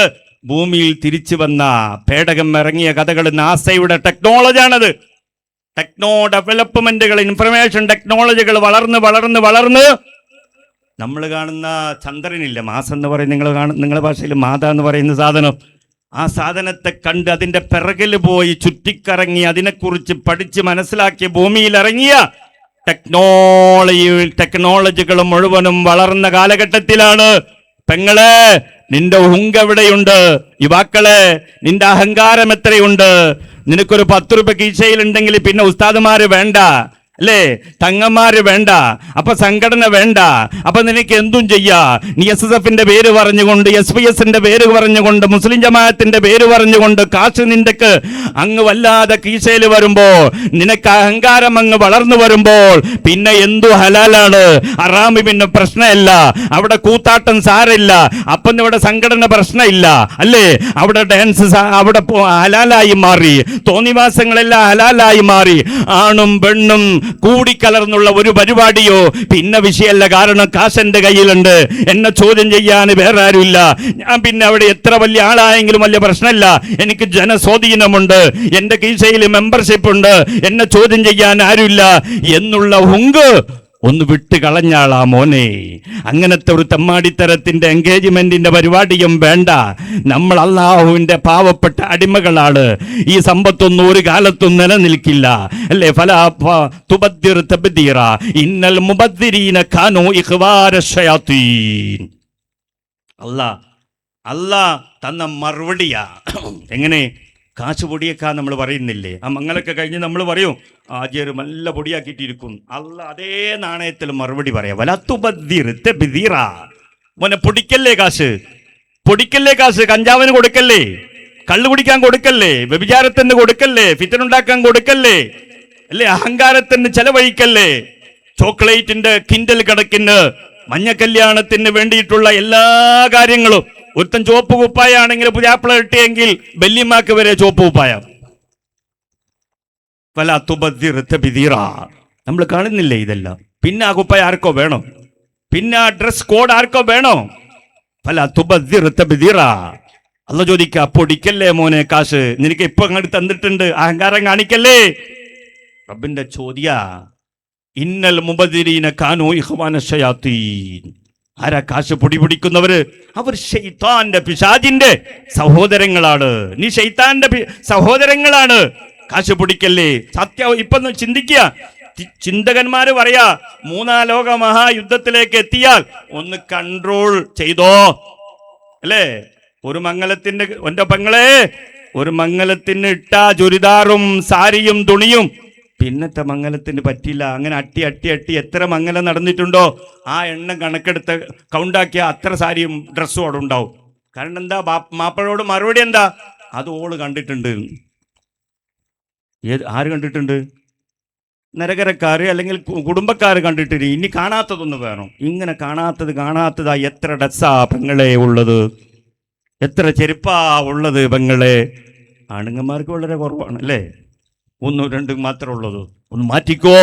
ഭൂമിയിൽ തിരിച്ചു വന്ന പേടകം ഇറങ്ങിയ കഥകൾ നാസയുടെ ടെക്നോളജിയാണത്. ടെക്നോ ഡെവലപ്മെന്റുകൾ, ഇൻഫർമേഷൻ ടെക്നോളജികൾ വളർന്ന് നമ്മൾ കാണുന്ന ചന്ദ്രനില്ല, മാസം എന്ന് പറയും, നിങ്ങളുടെ ഭാഷയിൽ മാത എന്ന് പറയുന്ന സാധനം, ആ സാധനത്തെ കണ്ട് അതിൻ്റെ പിറകിൽ പോയി ചുറ്റിക്കറങ്ങി അതിനെക്കുറിച്ച് പഠിച്ച് മനസ്സിലാക്കി ഭൂമിയിൽ ഇറങ്ങിയ ടെക്നോളജികൾ മുഴുവനും വളർന്ന കാലഘട്ടത്തിലാണ്. പെങ്ങളെ, നിന്റെ ഹുങ്കെവിടെയുണ്ട്? യുവാക്കളെ, നിന്റെ അഹങ്കാരം എത്രയുണ്ട്? നിനക്കൊരു 10 രൂപ കീശയിലുണ്ടെങ്കിൽ പിന്നെ ഉസ്താദുമാര് വേണ്ട, അല്ലേ? തങ്ങന്മാര് വേണ്ട, അപ്പൊ സംഘടന വേണ്ട, അപ്പൊ നിനക്ക് എന്തും ചെയ്യാ. നീ SSFന്റെ പേര് പറഞ്ഞുകൊണ്ട്, SYSന്റെ പേര് പറഞ്ഞുകൊണ്ട്, മുസ്ലിം ജമാഅത്തിന്റെ പേര് പറഞ്ഞുകൊണ്ട് കാശ് നിന്റെക്ക് അങ്ങ് വല്ലാതെ കീശയിൽ വരുമ്പോ, നിനക്ക് അഹങ്കാരം അങ്ങ് വളർന്നു വരുമ്പോൾ പിന്നെ എന്തു ഹലാലാണ്? ഹറാമി പിന്നെ പ്രശ്നമില്ല, അവിടെ കൂത്താട്ടം സാരില്ല, അപ്പം ഇവിടെ സംഘടന പ്രശ്നമില്ല, അല്ലേ? അവിടെ ഡാൻസ് അവിടെ ഹലാലായി മാറി, തോന്നിവാസങ്ങളെല്ലാം ഹലാലായി മാറി. ആണും പെണ്ണും കൂടിക്കലർന്നുള്ള ഒരു പരിപാടിയോ പിന്നെ വിഷയമല്ല. കാരണം കാശന്റെ കയ്യിലുണ്ട്, എന്നെ ചോദ്യം ചെയ്യാൻ വേറെ ആരുമില്ല. ഞാൻ പിന്നെ അവിടെ എത്ര വലിയ ആളായെങ്കിലും വലിയ പ്രശ്നമില്ല. എനിക്ക് ജനസ്വാധീനമുണ്ട്, എന്റെ കീശയിൽ മെമ്പർഷിപ്പ് ഉണ്ട്, എന്നെ ചോദ്യം ചെയ്യാൻ ആരുമില്ല എന്നുള്ള ഹുങ്ക് ഒന്ന് വിട്ട് കളഞ്ഞാളാ മോനെ. അങ്ങനത്തെ ഒരു തെമ്മാടിത്തരത്തിന്റെ എൻഗേജ്മെന്റിന്റെ പരിപാടിയും വേണ്ട. നമ്മൾ അല്ലാഹുവിന്റെ പാവപ്പെട്ട അടിമകളാണ്. ഈ സമ്പത്തൊന്നും ഒരു കാലത്തും നിലനിൽക്കില്ല, അല്ലേ? തുബദ്ദിർ തബ്ദീറ, ഇന്നൽ മുബദ്ദിരീന കാനൂ ഇഖ്വാന ശയാത്തീൻ. അല്ലാഹ് തന്ന മറുപടിയാ. എങ്ങനെ? കാശ് പൊടിയേക്കാൻ നമ്മൾ പറയുന്നില്ലേ? ആ മംഗലൊക്കെ കഴിഞ്ഞ് നമ്മൾ പറയും ആദ്യം ഒരു നല്ല പൊടിയാക്കിയിട്ടിരിക്കും. അതേ നാണയത്തിൽ മറുപടി പറയാം. മോനെ, പൊടിക്കല്ലേ കാശ്, പൊടിക്കല്ലേ കാശ്. കഞ്ചാവിന് കൊടുക്കല്ലേ, കള്ളു കുടിക്കാൻ കൊടുക്കല്ലേ, വ്യഭിചാരത്തിന് കൊടുക്കല്ലേ, ഫിത്തനുണ്ടാക്കാൻ കൊടുക്കല്ലേ, അല്ലേ? അഹങ്കാരത്തിന് ചെലവഴിക്കല്ലേ. ചോക്ലേറ്റിന്റെ കിൻഡൽ കണക്കിന് മഞ്ഞ കല്യാണത്തിന് വേണ്ടിയിട്ടുള്ള എല്ലാ കാര്യങ്ങളും. ഒരുത്തൻ ചുവപ്പ് കുപ്പായാണെങ്കിൽ പുതിയാപ്പിള കിട്ടിയെങ്കിൽ ബല്യമാക്ക് വരെ ചുവപ്പ് കുപ്പായം. നമ്മൾ കാണുന്നില്ലേ ഇതെല്ലാം? പിന്നെ ആ കുപ്പായ ആർക്കോ വേണോ? പിന്നെ ആ ഡ്രസ് കോഡ് ആർക്കോ വേണോ? അല്ല ചോദിക്ക, പൊടിക്കല്ലേ മോനെ കാശ്, നിനക്ക് ഇപ്പൊ അങ്ങോട്ട് തന്നിട്ടുണ്ട്, അഹങ്കാരം കാണിക്കല്ലേ. റബ്ബിന്റെ ചോദ്യ, ഇന്നൽ മുബദ്ദിരീന കാനൂ ഇഖ്വാന ശയാത്തീൻ. ആരാ കാശ് പൊടിപിടിക്കുന്നവര്? അവർ ശൈത്താന്റെ, പിശാചിന്റെ സഹോദരങ്ങളാണ്. നീ ശൈത്താന്റെ സഹോദരങ്ങളാണ്. കാശ് പൊടിക്കല്ലേ. സത്യം ഇപ്പൊ ചിന്തിക്കുക. ചിന്തകന്മാര് പറയാ, 3-ാം ലോക മഹായുദ്ധത്തിലേക്ക് എത്തിയാൽ ഒന്ന് കൺട്രോൾ ചെയ്തോ, അല്ലേ? ഒരു മംഗലത്തിന്റെ, എന്റെ പെങ്ങളെ, ഒരു മംഗലത്തിന് ഇട്ട ചുരിദാറും സാരിയും തുണിയും പിന്നത്തെ മംഗലത്തിന് പറ്റില്ല. അങ്ങനെ അട്ടി എത്ര മംഗലം നടന്നിട്ടുണ്ടോ ആ എണ്ണം കണക്കെടുത്ത് കൗണ്ടാക്കിയ അത്ര സാരിയും ഡ്രസ്സും അവിടെ ഉണ്ടാവും. കാരണം എന്താ? മാപ്പഴോട് മറുപടി എന്താ? അത് ഓള് കണ്ടിട്ടുണ്ട്. ആര് കണ്ടിട്ടുണ്ട്? നരകരക്കാര് അല്ലെങ്കിൽ കുടുംബക്കാർ കണ്ടിട്ടില്ല. ഇനി കാണാത്തതൊന്ന് വേണം. ഇങ്ങനെ കാണാത്തതാ എത്ര ഡ്രസ്സാ പെങ്ങളെ ഉള്ളത്, എത്ര ചെരുപ്പാ ഉള്ളത് പെങ്ങളെ. ആണുങ്ങന്മാർക്ക് വളരെ കുറവാണ്, അല്ലേ? 1-2 മാത്രമേ ഉള്ളത്. ഒന്ന് മാറ്റിക്കോ.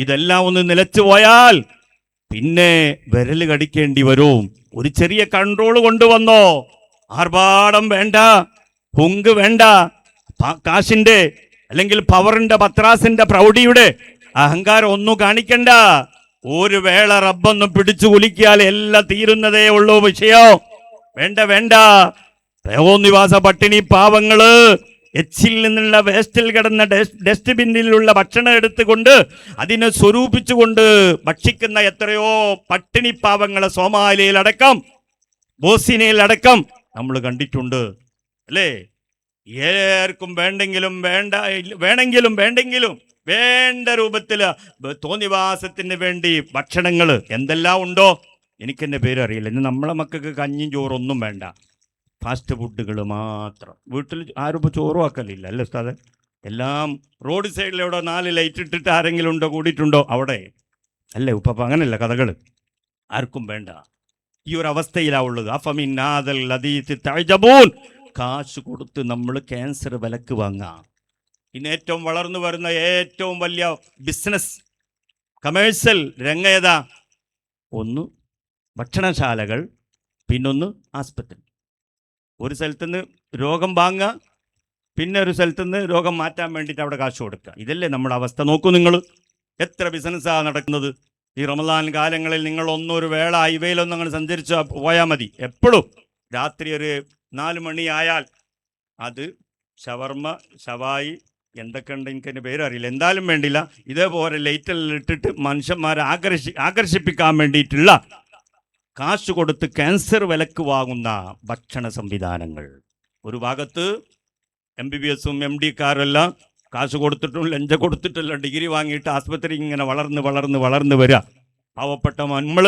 ഇതെല്ലാം ഒന്ന് നിലച്ചു പോയാൽ പിന്നെ വിരൽ കടിക്കേണ്ടി വരും. ഒരു ചെറിയ കൺട്രോൾ കൊണ്ടുവന്നോ. ആർഭാടം വേണ്ട, ഹുങ്ക് വേണ്ട, കാശിന്റെ അല്ലെങ്കിൽ പവറിന്റെ, പത്രാസിന്റെ, പ്രൗഢിയുടെ അഹങ്കാരം ഒന്നും കാണിക്കണ്ട. ഒരു വേള റബ്ബൊന്ന് പിടിച്ചു കുലിക്കിയാൽ എല്ലാം തീരുന്നതേ ഉള്ളൂ വിഷയം. വേണ്ട. നിവാസ പട്ടിണി പാവങ്ങള് എച്ചിൽ നിന്നുള്ള വേസ്റ്റിൽ കിടന്ന ഡസ്റ്റ്ബിന്നിലുള്ള ഭക്ഷണം എടുത്തുകൊണ്ട് അതിനെ സ്വരൂപിച്ചുകൊണ്ട് ഭക്ഷിക്കുന്ന എത്രയോ പട്ടിണി പാവങ്ങളെ സോമാലിയയിലടക്കം ബോസ്നിയയിലടക്കം നമ്മൾ കണ്ടിട്ടുണ്ട്, അല്ലേ? ഏർക്കും വേണമെങ്കിലും വേണ്ട രൂപത്തിൽ തോന്നിവാസത്തിന് വേണ്ടി ഭക്ഷണങ്ങൾ എന്തെല്ലാം ഉണ്ടോ എനിക്കെന്നെ പേരറിയില്ല. ഇന്ന് നമ്മളെ മക്കൾക്ക് കഞ്ഞിയും ചോറൊന്നും വേണ്ട, ഫാസ്റ്റ് ഫുഡുകൾ മാത്രം. വീട്ടിൽ ആരും ഇപ്പോൾ ചോറും ആക്കലില്ല, അല്ലേ ഉസ്താദേ? എല്ലാം റോഡ് സൈഡിലെവിടെ 4 ലൈറ്റ് ഇട്ടിട്ട് ആരെങ്കിലും ഉണ്ടോ, കൂടിയിട്ടുണ്ടോ അവിടെ, അല്ലേ ഉപ്പ? അങ്ങനെയല്ല കഥകൾ. ആർക്കും വേണ്ട. ഈ ഒരു അവസ്ഥയിലാണ് ഉള്ളത്. കാശ് കൊടുത്ത് നമ്മൾ ക്യാൻസർ വിലക്ക് വാങ്ങാം. ഇന്ന് ഏറ്റവും വളർന്നു വരുന്ന ഏറ്റവും വലിയ ബിസിനസ് കമേഴ്സ്യൽ രംഗം ഏതാ? ഒന്ന് ഭക്ഷണശാലകൾ, പിന്നൊന്ന് ആസ്പത്രി. ഒരു സ്ഥലത്തുനിന്ന് രോഗം വാങ്ങുക, പിന്നെ ഒരു സ്ഥലത്തുനിന്ന് രോഗം മാറ്റാൻ വേണ്ടിയിട്ട് അവിടെ കാശ് കൊടുക്കുക. ഇതല്ലേ നമ്മുടെ അവസ്ഥ? നോക്കൂ നിങ്ങൾ, എത്ര ബിസിനസ്സാണ് നടക്കുന്നത്. ഈ റമദാൻ കാലങ്ങളിൽ നിങ്ങൾ ഒന്നൊരു വേള ഹൈവേയിലൊന്നും അങ്ങനെ സഞ്ചരിച്ച് പോയാൽ മതി. എപ്പോഴും രാത്രി ഒരു 4 മണിയായാൽ അത് ഷവർമ്മ, ഷവായി, എന്തൊക്കെ ഉണ്ട് എനിക്കതിൻ്റെ പേരറിയില്ല, എന്തായാലും വേണ്ടില്ല, ഇതേപോലെ ലൈറ്റെല്ലാം ഇട്ടിട്ട് മനുഷ്യന്മാരെ ആകർഷിപ്പിക്കാൻ വേണ്ടിയിട്ടുള്ള കാശ് കൊടുത്ത് ക്യാൻസർ വിലക്ക് വാങ്ങുന്ന ഭക്ഷണ സംവിധാനങ്ങൾ. ഒരു ഭാഗത്ത് MBBS-ഉം MD-കാരെല്ലാം കാശ് കൊടുത്തിട്ടും ലഞ്ച കൊടുത്തിട്ടുള്ള ഡിഗ്രി വാങ്ങിയിട്ട് ആസ്പത്രി ഇങ്ങനെ വളർന്ന് വരിക. പാവപ്പെട്ട നമ്മൾ,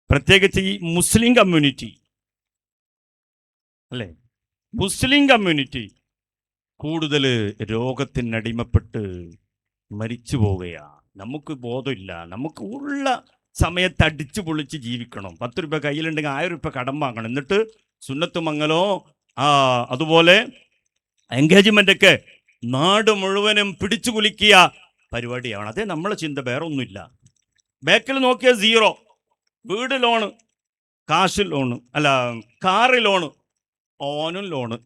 പ്രത്യേകിച്ച് ഈ മുസ്ലിം കമ്മ്യൂണിറ്റി അല്ലേ, മുസ്ലിം കമ്മ്യൂണിറ്റി കൂടുതൽ രോഗത്തിനടിമപ്പെട്ട് മരിച്ചു പോവുകയാണ്. നമുക്ക് ബോധമില്ല. നമുക്ക് ഉള്ള സമയത്ത് അടിച്ചു പൊളിച്ച് ജീവിക്കണം. 10 രൂപ കയ്യിലുണ്ടെങ്കിൽ 1000 രൂപ കടം വാങ്ങണം. എന്നിട്ട് സുന്നത്ത് മംഗലോ അതുപോലെ എൻഗേജ്മെൻ്റൊക്കെ നാട് മുഴുവനും പിടിച്ചു കുലുക്കിയ പരിപാടിയാണ്. അതേ നമ്മളെ ചിന്ത, വേറെ ഒന്നുമില്ല. ബാക്കിൽ നോക്കിയ 0, വീട് ലോണ്, കാശ് ലോണ്, അല്ല കാറ് ലോണ്, ഓനും ലോണ്,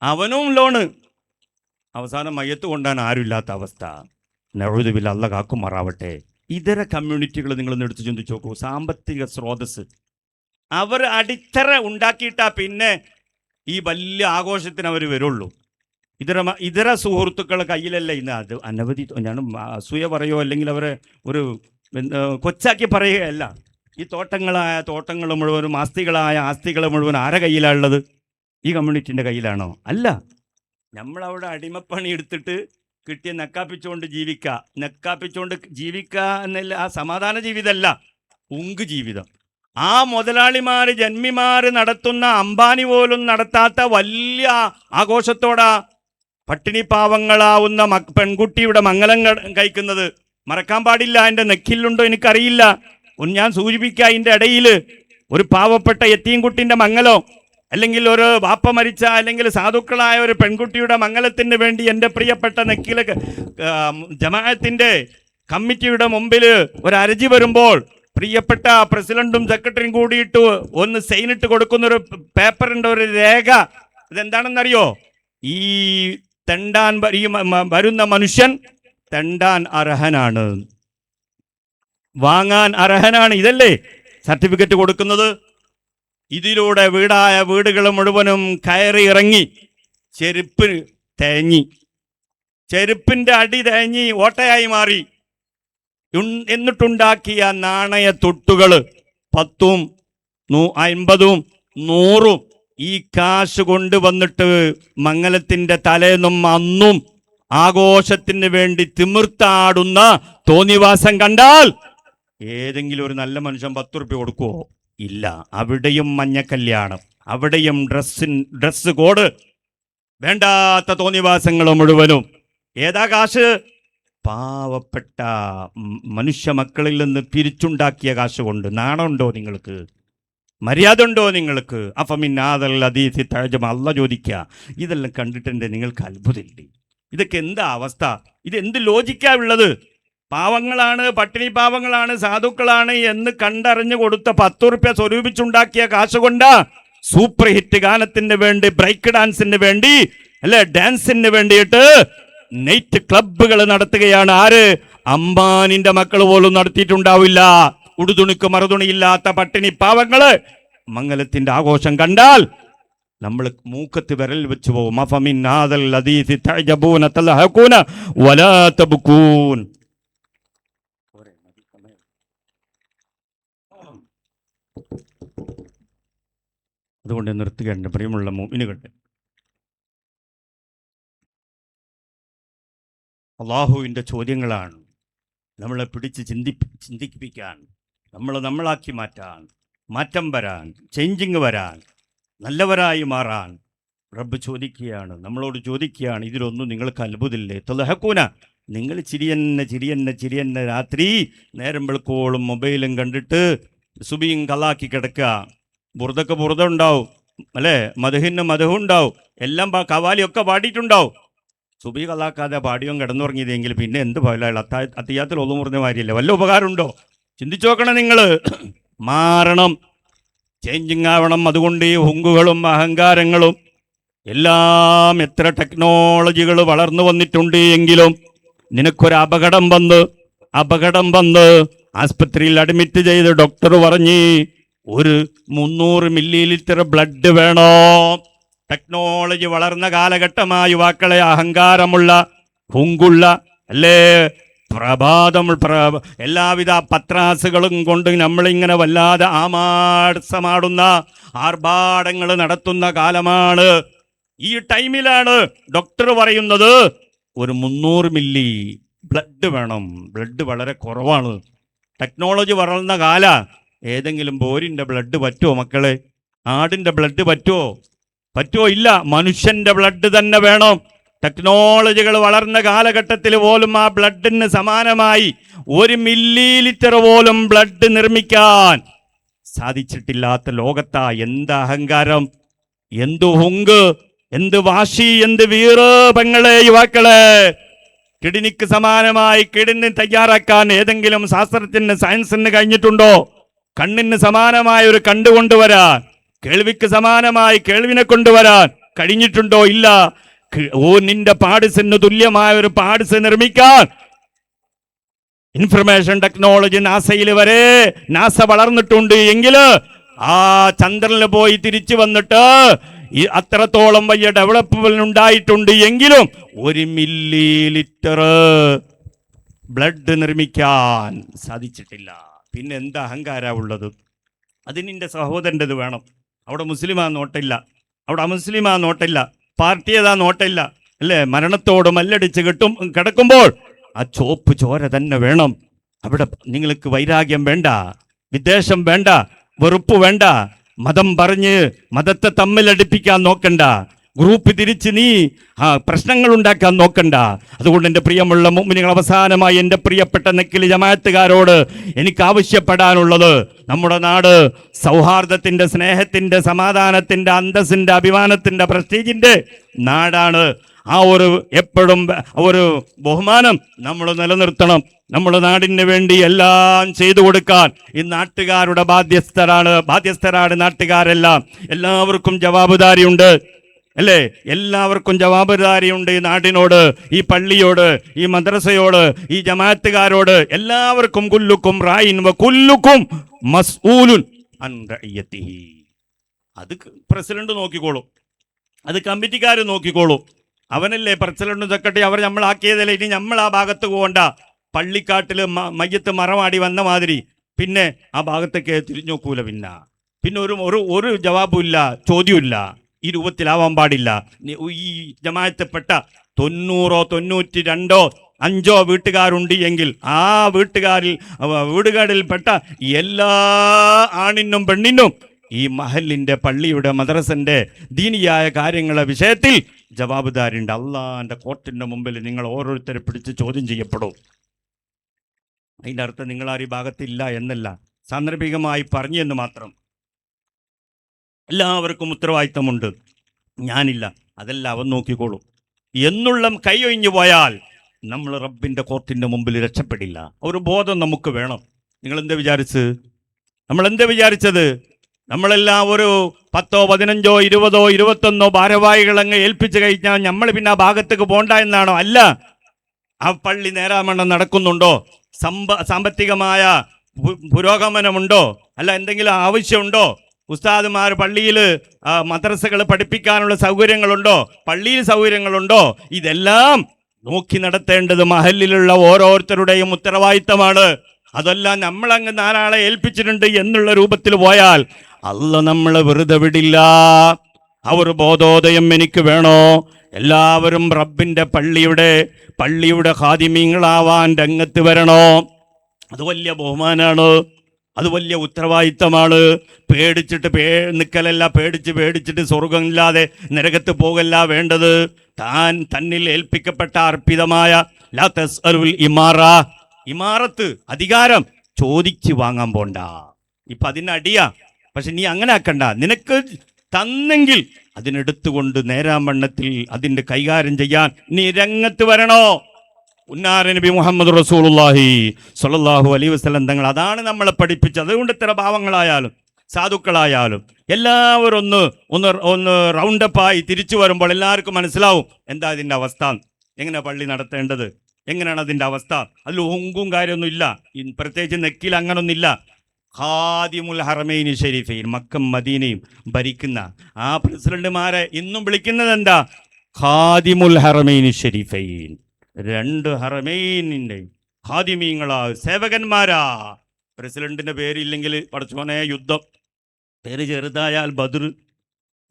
അവനും ലോണ്, അവസാനം മയ്യത്ത് കൊണ്ടാൻ ആരുമില്ലാത്ത അവസ്ഥ. നഊദുബില്ലാ, അല്ലാഹ് കാക്കുമാറാവട്ടെ. ഇതര കമ്മ്യൂണിറ്റികൾ നിങ്ങളൊന്ന് എടുത്ത് ചിന്തിച്ച് നോക്കൂ. സാമ്പത്തിക സ്രോതസ് അവർ അടിത്തറ ഉണ്ടാക്കിയിട്ടാ പിന്നെ ഈ വലിയ ആഘോഷത്തിന് അവർ വരുള്ളൂ. ഇതര സുഹൃത്തുക്കളുടെ കയ്യിലല്ല ഇന്ന്. അത് അനവധി, ഞാൻ അസൂയ പറയുകയോ അല്ലെങ്കിൽ അവരെ ഒരു കൊച്ചാക്കി പറയുകയല്ല. ഈ തോട്ടങ്ങൾ മുഴുവനും ആസ്തികൾ മുഴുവൻ ആരെ കയ്യിലാണുള്ളത്? ഈ കമ്മ്യൂണിറ്റിൻ്റെ കയ്യിലാണോ? അല്ല. നമ്മളവിടെ അടിമപ്പണി എടുത്തിട്ട് കിട്ടിയ നക്കാപ്പിച്ചുകൊണ്ട് ജീവിക്കുക എന്നല്ല. ആ സമാധാന ജീവിതമല്ല, ഉങ്ക് ജീവിതം. ആ മുതലാളിമാർ, ജന്മിമാർ നടത്തുന്ന, അംബാനി പോലും നടത്താത്ത വലിയ ആഘോഷത്തോടാ പട്ടിണി പാവങ്ങളാവുന്ന പെൺകുട്ടിയുടെ മംഗലം കഴിക്കുന്നത്. മറക്കാൻ പാടില്ല. എൻ്റെ നെക്കിലുണ്ടോ എനിക്കറിയില്ല. ഞാൻ സൂചിപ്പിക്കുക, അതിൻ്റെ ഇടയിൽ ഒരു പാവപ്പെട്ട യത്തീംകുട്ടിൻ്റെ മംഗലോ, അല്ലെങ്കിൽ ഒരു വാപ്പ മരിച്ച, അല്ലെങ്കിൽ സാധുക്കളായ ഒരു പെൺകുട്ടിയുടെ മംഗലത്തിന് വേണ്ടി എൻ്റെ പ്രിയപ്പെട്ട നെക്കിലെ ജമാഅത്തിൻ്റെ കമ്മിറ്റിയുടെ മുമ്പിൽ ഒരു അരജി വരുമ്പോൾ പ്രിയപ്പെട്ട പ്രസിഡന്റും സെക്രട്ടറിയും കൂടിയിട്ട് ഒന്ന് സൈനിട്ട് കൊടുക്കുന്നൊരു പേപ്പറിൻ്റെ ഒരു രേഖ. ഇതെന്താണെന്നറിയോ? ഈ തെണ്ടാൻ വരുന്ന മനുഷ്യൻ തെണ്ടാൻ അർഹനാണ്, വാങ്ങാൻ അർഹനാണ്. ഇതല്ലേ സർട്ടിഫിക്കറ്റ് കൊടുക്കുന്നത്? ഇതിലൂടെ വീടുകൾ മുഴുവനും കയറി ഇറങ്ങി ചെരുപ്പിൻ്റെ അടി തേഞ്ഞി ഓട്ടയായി മാറി. എന്നിട്ടുണ്ടാക്കിയ നാണയ തൊട്ടുകൾ 10ഉം 50ഉം 100ഉം ഈ കാശ് കൊണ്ടുവന്നിട്ട് മംഗലത്തിൻ്റെ തലേന്നും അന്നും ആഘോഷത്തിന് വേണ്ടി തിമിർത്താടുന്ന തോന്നിവാസം കണ്ടാൽ ഏതെങ്കിലും ഒരു നല്ല മനുഷ്യൻ 10 രൂപ കൊടുക്കുവോ? ഇല്ല. അവിടെയും മഞ്ഞക്കല്യാണം, അവിടെയും ഡ്രസ് കോഡ്, വേണ്ടാത്ത തോന്നിവാസങ്ങൾ മുഴുവനും. ഏതാ കാശ്? പാവപ്പെട്ട മനുഷ്യ മക്കളിൽ നിന്ന് പിരിച്ചുണ്ടാക്കിയ കാശ് കൊണ്ട്. നാണമുണ്ടോ നിങ്ങൾക്ക്? മര്യാദ ഉണ്ടോ നിങ്ങൾക്ക്? അഫമിന്നാദീസി തഴജമ, അല്ല ചോദിക്കുക. ഇതെല്ലാം കണ്ടിട്ടുണ്ട് നിങ്ങൾക്ക് അത്ഭുതമില്ലേ? ഇതൊക്കെ എന്താ അവസ്ഥ? ഇതെന്ത് ലോജിക്കാ ഉള്ളത്? പാവങ്ങളാണ്, പട്ടിണി പാവങ്ങളാണ്, സാധുക്കളാണ് എന്ന് കണ്ടറിഞ്ഞു കൊടുത്ത 10 രൂപ സ്വരൂപിച്ചുണ്ടാക്കിയ കാശ് കൊണ്ട് സൂപ്പർ ഹിറ്റ് ഗാനത്തിന് വേണ്ടി, ബ്രേക്ക് ഡാൻസിന് വേണ്ടി, അല്ലെ ഡാൻസിന് വേണ്ടിയിട്ട് നൈറ്റ് ക്ലബുകൾ നടത്തുകയാണ്. ആര്? അംബാനിന്റെ മക്കൾ പോലും നടത്തിയിട്ടുണ്ടാവില്ല. ഉടുതുണിക്ക് മറുതുണിയില്ലാത്ത പട്ടിണി പാവങ്ങള് മംഗലത്തിന്റെ ആഘോഷം കണ്ടാൽ നമ്മൾ മൂക്കത്ത് വിരൽ വെച്ച് പോകും. അതുകൊണ്ട് നിർത്തുകയാണ് പ്രിയമുള്ള മുഅ്മിനുകളെ. അള്ളാഹുവിൻ്റെ ചോദ്യങ്ങളാണ് നമ്മളെ പിടിച്ച് ചിന്തിപ്പിക്കാൻ, നമ്മളാക്കി മാറ്റാൻ, മാറ്റം വരാൻ, ചേഞ്ചിങ് വരാൻ, നല്ലവരായി മാറാൻ റബ്ബ് ചോദിക്കുകയാണ്, നമ്മളോട് ചോദിക്കുകയാണ്. ഇതിലൊന്നും നിങ്ങൾക്ക് അത്ഭുതമില്ലേ? തലഹക്കൂന, നിങ്ങൾ ചിരിയന്നെ രാത്രി നേരം വെളുക്കോളും മൊബൈലും കണ്ടിട്ട് സുബിയും കലാക്കി കിടക്കുക. ബുർദക്ക് ബുർദ ഉണ്ടാവും, അല്ലേ? മദഹിന് മദഹുണ്ടാവും, എല്ലാം കവാലിയൊക്കെ പാടിയിട്ടുണ്ടാവും. സുബി കലാക്കാതെ പാടിയും കിടന്നുറങ്ങിയതെങ്കിൽ പിന്നെ എന്ത് പോയാലും അത്തിയാത്തിൽ ഒന്നും മുറിഞ്ഞ കാര്യമില്ല. വല്ല ഉപകാരമുണ്ടോ? ചിന്തിച്ചു നോക്കണം നിങ്ങൾ. മാറണം, ചേഞ്ചിങ് ആവണം. അതുകൊണ്ട് ഈ ഹുങ്കുകളും അഹങ്കാരങ്ങളും എല്ലാം എത്ര ടെക്നോളജികൾ വളർന്നു വന്നിട്ടുണ്ട് എങ്കിലും നിനക്കൊരു അപകടം വന്ന് ആസ്പത്രിയിൽ അഡ്മിറ്റ് ചെയ്ത് ഡോക്ടർ പറഞ്ഞ് ഒരു 300 മില്ലി ബ്ലഡ് വേണോ? ടെക്നോളജി വളർന്ന കാലഘട്ടമായ യുവാക്കളെ, അഹങ്കാരമുള്ള ഹുങ്കുള്ള അല്ലേ എല്ലാവിധ പത്രാസുകളും കൊണ്ട് നമ്മളിങ്ങനെ വല്ലാതെ ആമാടസമാടുന്ന ആർഭാടങ്ങൾ നടത്തുന്ന കാലമാണ്. ഈ ടൈമിലാണ് ഡോക്ടർ പറയുന്നത് ഒരു 300 മില്ലി ബ്ലഡ് വേണം. ബ്ലഡ് വളരെ കുറവാണ്. ടെക്നോളജി വളർന്ന കാല. ഏതെങ്കിലും പോരിൻ്റെ ബ്ലഡ് പറ്റുമോ മക്കളെ? ആടിൻ്റെ ബ്ലഡ് പറ്റുമോ? ഇല്ല. മനുഷ്യൻ്റെ ബ്ലഡ് തന്നെ വേണം. ടെക്നോളജികൾ വളർന്ന കാലഘട്ടത്തിൽ പോലും ആ ബ്ലഡിന് സമാനമായി 1 മില്ലി പോലും ബ്ലഡ് നിർമ്മിക്കാൻ സാധിച്ചിട്ടില്ലാത്ത ലോകത്താ എന്ത് അഹങ്കാരം, എന്ത് ഹുങ്ക്, എന്ത് വാശി, എന്ത് വീറ് പെങ്ങളെ, യുവാക്കളെ. കിഡ്നിക്ക് സമാനമായി കിഡ്നി തയ്യാറാക്കാൻ ഏതെങ്കിലും ശാസ്ത്രത്തിന്, സയൻസിന് കഴിഞ്ഞിട്ടുണ്ടോ? കണ്ണിന് സമാനമായ ഒരു കണ്ണ് കൊണ്ടുവരാൻ, കേൾവിക്ക് സമാനമായി കേൾവിനെ കൊണ്ടുവരാൻ കഴിഞ്ഞിട്ടുണ്ടോ? ഇല്ല. നിന്റെ പാർട്സിന് തുല്യമായ ഒരു പാർട്സ് നിർമ്മിക്കാൻ ഇൻഫർമേഷൻ ടെക്നോളജി നാസയിൽ വരെ നാസ വളർന്നിട്ടുണ്ട് എങ്കിൽ ആ ചന്ദ്രനിൽ പോയി തിരിച്ചു വന്നിട്ട് അത്രത്തോളം വലിയ ഡെവലപ്മെന്റ് ഉണ്ടായിട്ടുണ്ട് എങ്കിലും 1 മില്ലി ബ്ലഡ് നിർമ്മിക്കാൻ സാധിച്ചിട്ടില്ല. പിന്നെ എന്താ അഹങ്കാരം ഉള്ളത്? അത് നിന്റെ സഹോദരൻ്റെത് വേണം. അവിടെ മുസ്ലിമാ നോട്ടില്ല, അവിടെ അമുസ്ലിമാ നോട്ടില്ല, പാർട്ടി ഏതാ നോട്ടില്ല, അല്ലേ? മരണത്തോട് മല്ലടിച്ച് കിടക്കുമ്പോൾ ആ ചോപ്പ് ചോര തന്നെ വേണം. അവിടെ നിങ്ങൾക്ക് വൈരാഗ്യം വേണ്ട, വിദ്വേഷം വേണ്ട, വെറുപ്പ് വേണ്ട. മതം പറഞ്ഞ് മതത്തെ തമ്മിലടിപ്പിക്കാൻ നോക്കണ്ട. ഗ്രൂപ്പ് തിരിച്ച് നീ പ്രശ്നങ്ങൾ ഉണ്ടാക്കാൻ നോക്കണ്ട. അതുകൊണ്ട് എൻ്റെ പ്രിയമുള്ള മുഅ്മിനീങ്ങൾ, അവസാനമായി എൻ്റെ പ്രിയപ്പെട്ട നക്കിലി ജമാഅത്തുകാരോട് എനിക്ക് ആവശ്യപ്പെടാനുള്ളത്, നമ്മുടെ നാട് സൗഹാർദ്ദത്തിൻ്റെ, സ്നേഹത്തിൻ്റെ, സമാധാനത്തിൻ്റെ, അന്തസ്സിൻ്റെ, അഭിമാനത്തിൻ്റെ, പ്രസ്റ്റീജിൻ്റെ നാടാണ്. ആ ഒരു എപ്പോഴും ഒരു ബഹുമാനം നമ്മൾ നിലനിർത്തണം. നമ്മുടെ നാടിന് വേണ്ടി എല്ലാം ചെയ്തു കൊടുക്കാൻ ഈ നാട്ടുകാരുടെ ബാധ്യസ്ഥരാണ് നാട്ടുകാരെല്ലാം. എല്ലാവർക്കും ജവാബുദാരിയുണ്ട്, അല്ലേ? എല്ലാവർക്കും ജവാബുദാരിയുണ്ട്. ഈ നാടിനോട്, ഈ പള്ളിയോട്, ഈ മദ്രസയോട്, ഈ ജമാഅത്തുകാരോട്, എല്ലാവർക്കും. കുല്ലുക്കും റായിൻ വ കുല്ലുക്കും മസ്ഊലുൻ അൻ റഇയതിഹി. അത് പ്രസിഡന്റ് നോക്കിക്കോളും, അത് കമ്മിറ്റിക്കാർ നോക്കിക്കോളും. അവനല്ലേ പ്രസിഡന്റും സെക്രട്ടറി. അവർ നമ്മളാക്കിയതല്ലേ. ഇനി നമ്മൾ ആ ഭാഗത്ത് പോകണ്ട. പള്ളിക്കാട്ടിൽ മയ്യത്ത് മറമാടി വന്ന മാതിരി പിന്നെ ആ ഭാഗത്തേക്ക് തിരിഞ്ഞു നോക്കൂല. പിന്നെ ഒരു ജവാബുമില്ല, ചോദ്യമില്ല. ഈ രൂപത്തിലാവാൻ പാടില്ല. ഈ ജമാഅത്തിൽപ്പെട്ട 90, 92, 5 വീട്ടുകാരുണ്ട് എങ്കിൽ ആ വീടുകളിൽപ്പെട്ട എല്ലാ ആണിനും പെണ്ണിനും ഈ മഹലിൻ്റെ, പള്ളിയുടെ, മദ്രസന്റെ ദീനിയായ കാര്യങ്ങളുടെ വിഷയത്തിൽ ജവാബുദാരിയുണ്ട്. അള്ളാന്റെ കോർട്ടിന്റെ മുമ്പിൽ നിങ്ങൾ ഓരോരുത്തരെ പിടിച്ച് ചോദ്യം ചെയ്യപ്പെടും. അതിൻ്റെ അർത്ഥം നിങ്ങളാരും ഈ ഭാഗത്തില്ല എന്നല്ല, സാന്ദർഭികമായി പറഞ്ഞെന്ന് മാത്രം. എല്ലാവർക്കും ഉത്തരവാദിത്തമുണ്ട്. ഞാനില്ല, അതെല്ലാം അവൻ നോക്കിക്കോളൂ എന്നുള്ള കൈയൊഴിഞ്ഞു പോയാൽ നമ്മൾ റബ്ബിൻ്റെ കോർട്ടിൻ്റെ മുമ്പിൽ രക്ഷപ്പെടില്ല. ഒരു ബോധം നമുക്ക് വേണം. നമ്മളെന്താ വിചാരിച്ചത്? നമ്മളെല്ലാം ഒരു 10, 15, 20, 21 ഭാരവാഹികളങ്ങ് ഏൽപ്പിച്ചു കഴിഞ്ഞാൽ നമ്മൾ പിന്നെ ആ ഭാഗത്തേക്ക് പോണ്ട എന്നാണോ? അല്ല. ആ പള്ളി നേരാമണ്ണം നടക്കുന്നുണ്ടോ? സാമ്പത്തികമായ പുരോഗമനമുണ്ടോ? അല്ല എന്തെങ്കിലും ആവശ്യമുണ്ടോ? ഉസ്താദുമാർ പള്ളിയിൽ മദ്രസകൾ പഠിപ്പിക്കാനുള്ള സൗകര്യങ്ങളുണ്ടോ? പള്ളിയിൽ സൗകര്യങ്ങളുണ്ടോ? ഇതെല്ലാം നോക്കി നടത്തേണ്ടത് മഹല്ലിലുള്ള ഓരോരുത്തരുടെയും ഉത്തരവാദിത്തമാണ്. അതെല്ലാം നമ്മളങ്ങ് നാലാളെ ഏൽപ്പിച്ചിട്ടുണ്ട് എന്നുള്ള രൂപത്തിൽ പോയാൽ അല്ലാഹ് നമ്മളെ വെറുതെ വിടില്ല. ആ ഒരു ബോധോദയം എനിക്ക് വേണോ? എല്ലാവരും റബ്ബിൻ്റെ പള്ളിയുടെ ഖാദിമീങ്ങളാവാൻ രംഗത്ത് വരണോ? അത് വലിയ ബഹുമാനാണ്, അത് വലിയ ഉത്തരവാദിത്തമാണ്. പേടിച്ചിട്ട് നിൽക്കലല്ല, പേടിച്ചിട്ട് സ്വർഗമില്ലാതെ നരകത്ത് പോകല്ല വേണ്ടത്. തന്നിൽ ഏൽപ്പിക്കപ്പെട്ട അർപ്പിതമായ ലാ തസ്അലുൽ ഇമാറത്ത്, അധികാരം ചോദിച്ച് വാങ്ങാൻ പോണ്ട. ഇപ്പം അതിനടിയാ. പക്ഷെ നീ അങ്ങനെ ആക്കണ്ട. നിനക്ക് തന്നെങ്കിൽ അതിനെടുത്തുകൊണ്ട് നേരാമണ്ണത്തിൽ അതിന്റെ കൈകാര്യം ചെയ്യാൻ നീ രംഗത്ത് വരണോ? ഉന്നാര നബി മുഹമ്മദ് റസൂലുള്ളാഹി സ്വല്ലല്ലാഹു അലൈഹി വസല്ലം തങ്ങൾ അതാണ് നമ്മളെ പഠിപ്പിച്ചത്. അതുകൊണ്ട് ഇത്ര പാവങ്ങളായാലും സാധുക്കളായാലും എല്ലാവരും ഒന്ന് റൗണ്ടപ്പായി തിരിച്ചു വരുമ്പോൾ എല്ലാവർക്കും മനസ്സിലാവും എന്താ ഇതിൻ്റെ അവസ്ഥ, എങ്ങനെ പള്ളി നടത്തേണ്ടത്, എങ്ങനെയാണ് അതിൻ്റെ അവസ്ഥ. അതിൽ ഒങ്കും കാര്യമൊന്നും ഇല്ല, പ്രത്യേകിച്ച് നെക്കിൽ അങ്ങനൊന്നുമില്ല. ഖാദിമുൽ ഹറമൈനി ഷരീഫൈൻ, മക്കം മദീനയും ഭരിക്കുന്ന ആ പ്രസിഡന്റുമാരെ ഇന്നും വിളിക്കുന്നത് എന്താ? ഖാദിമുൽ ഹറമൈനി ഷരീഫൈൻ. 2 ഹറമൈനിന്റെ ഖാദിമീങ്ങളാ, സേവകന്മാരാ. പ്രസിഡന്റിന്റെ പേരില്ലെങ്കിൽ പടച്ചോനെ യുദ്ധം, പേര് ചെറുതായാൽ ബദർ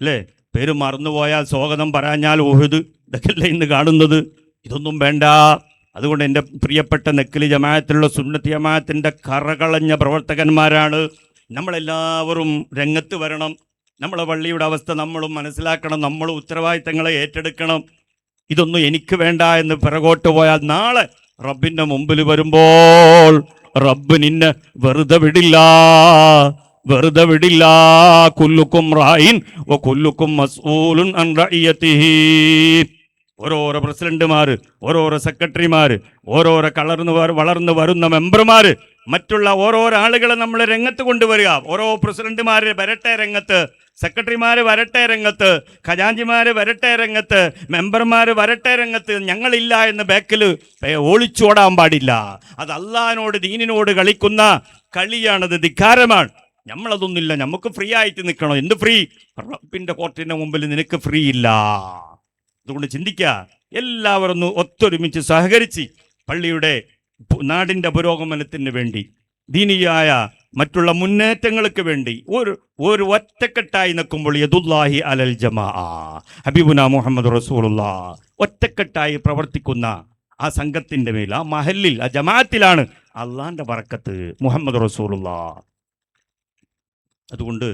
അല്ലേ, പേര് മറന്നുപോയാൽ സ്വാഗതം പറയാഞ്ഞാൽ ഉഹുദ്, ഇതൊക്കെയല്ലേ ഇന്ന് കാണുന്നത്. ഇതൊന്നും വേണ്ട. അതുകൊണ്ട് എൻ്റെ പ്രിയപ്പെട്ട നെക്കിലി ജമാഅത്തിലുള്ള സുന്നത്തി ജമാഅത്തിൻ്റെ കറകളഞ്ഞ പ്രവർത്തകന്മാരാണ് നമ്മളെല്ലാവരും. രംഗത്ത് വരണം. നമ്മളെ പള്ളിയുടെ അവസ്ഥ നമ്മളും മനസ്സിലാക്കണം, നമ്മളും ഉത്തരവാദിത്തങ്ങളെ ഏറ്റെടുക്കണം. ഇതൊന്നും എനിക്ക് വേണ്ട എന്ന് പിറകോട്ട് പോയാൽ നാളെ റബ്ബിൻ്റെ മുമ്പിൽ വരുമ്പോൾ റബ്ബ് നിന്നെ വെറുതെ വിടില്ല, വെറുതെ വിടില്ല. കുല്ലുക്കും റായിൻ വ കുല്ലുക്കും മസ്ഊലുൻ അൻ റഇയതിഹി. ഓരോരോ പ്രസിഡന്റുമാര്, ഓരോരോ സെക്രട്ടറിമാര്, ഓരോരോ വളർന്നു വരുന്ന മെമ്പർമാര്, മറ്റുള്ള ഓരോരോ ആളുകളെ നമ്മൾ രംഗത്ത് കൊണ്ടുവരിക. ഓരോ പ്രസിഡന്റുമാര് വരട്ടെ രംഗത്ത്, സെക്രട്ടറിമാര് വരട്ടെ രംഗത്ത്, ഖജാഞ്ചിമാര് വരട്ടെ രംഗത്ത്, മെമ്പർമാര് വരട്ടെ രംഗത്ത്. ഞങ്ങളില്ല എന്ന് ബാക്കിൽ ഒളിച്ചോടാൻ പാടില്ല. അത് അള്ളാഹിനോട് ദീനിനോട് കളിക്കുന്ന കളിയാണത്, ധിക്കാരമാണ്. നമ്മളതൊന്നുമില്ല, നമുക്ക് ഫ്രീ ആയിട്ട് നിൽക്കണം. എന്ത് ഫ്രീ? റബ്ബിന്റെ കോർട്ടിന്റെ മുമ്പിൽ നിനക്ക് ഫ്രീ ഇല്ല. അതുകൊണ്ട് ചിന്തിക്കുക, എല്ലാവരും ഒന്ന് ഒത്തൊരുമിച്ച് സഹകരിച്ച് പള്ളിയുടെ നാടിൻ്റെ പുരോഗമനത്തിന് വേണ്ടി, ദീനിയായ മറ്റുള്ള മുന്നേറ്റങ്ങൾക്ക് വേണ്ടി ഒരു ഒറ്റക്കെട്ടായി നിൽക്കുമ്പോൾ യദുല്ലാഹി അലൽ ജമാഅ, ഹബീബുന മുഹമ്മദ് റസൂലുള്ളാഹ് ഒറ്റക്കെട്ടായി പ്രവർത്തിക്കുന്ന ആ സംഘത്തിൻ്റെ മേൽ, ആ മഹല്ലിൽ, ആ ജമാഅത്തിലാണ് അള്ളാന്റെ ബറക്കത്ത്, മുഹമ്മദ് റസൂലുള്ളാഹ്. അതുകൊണ്ട്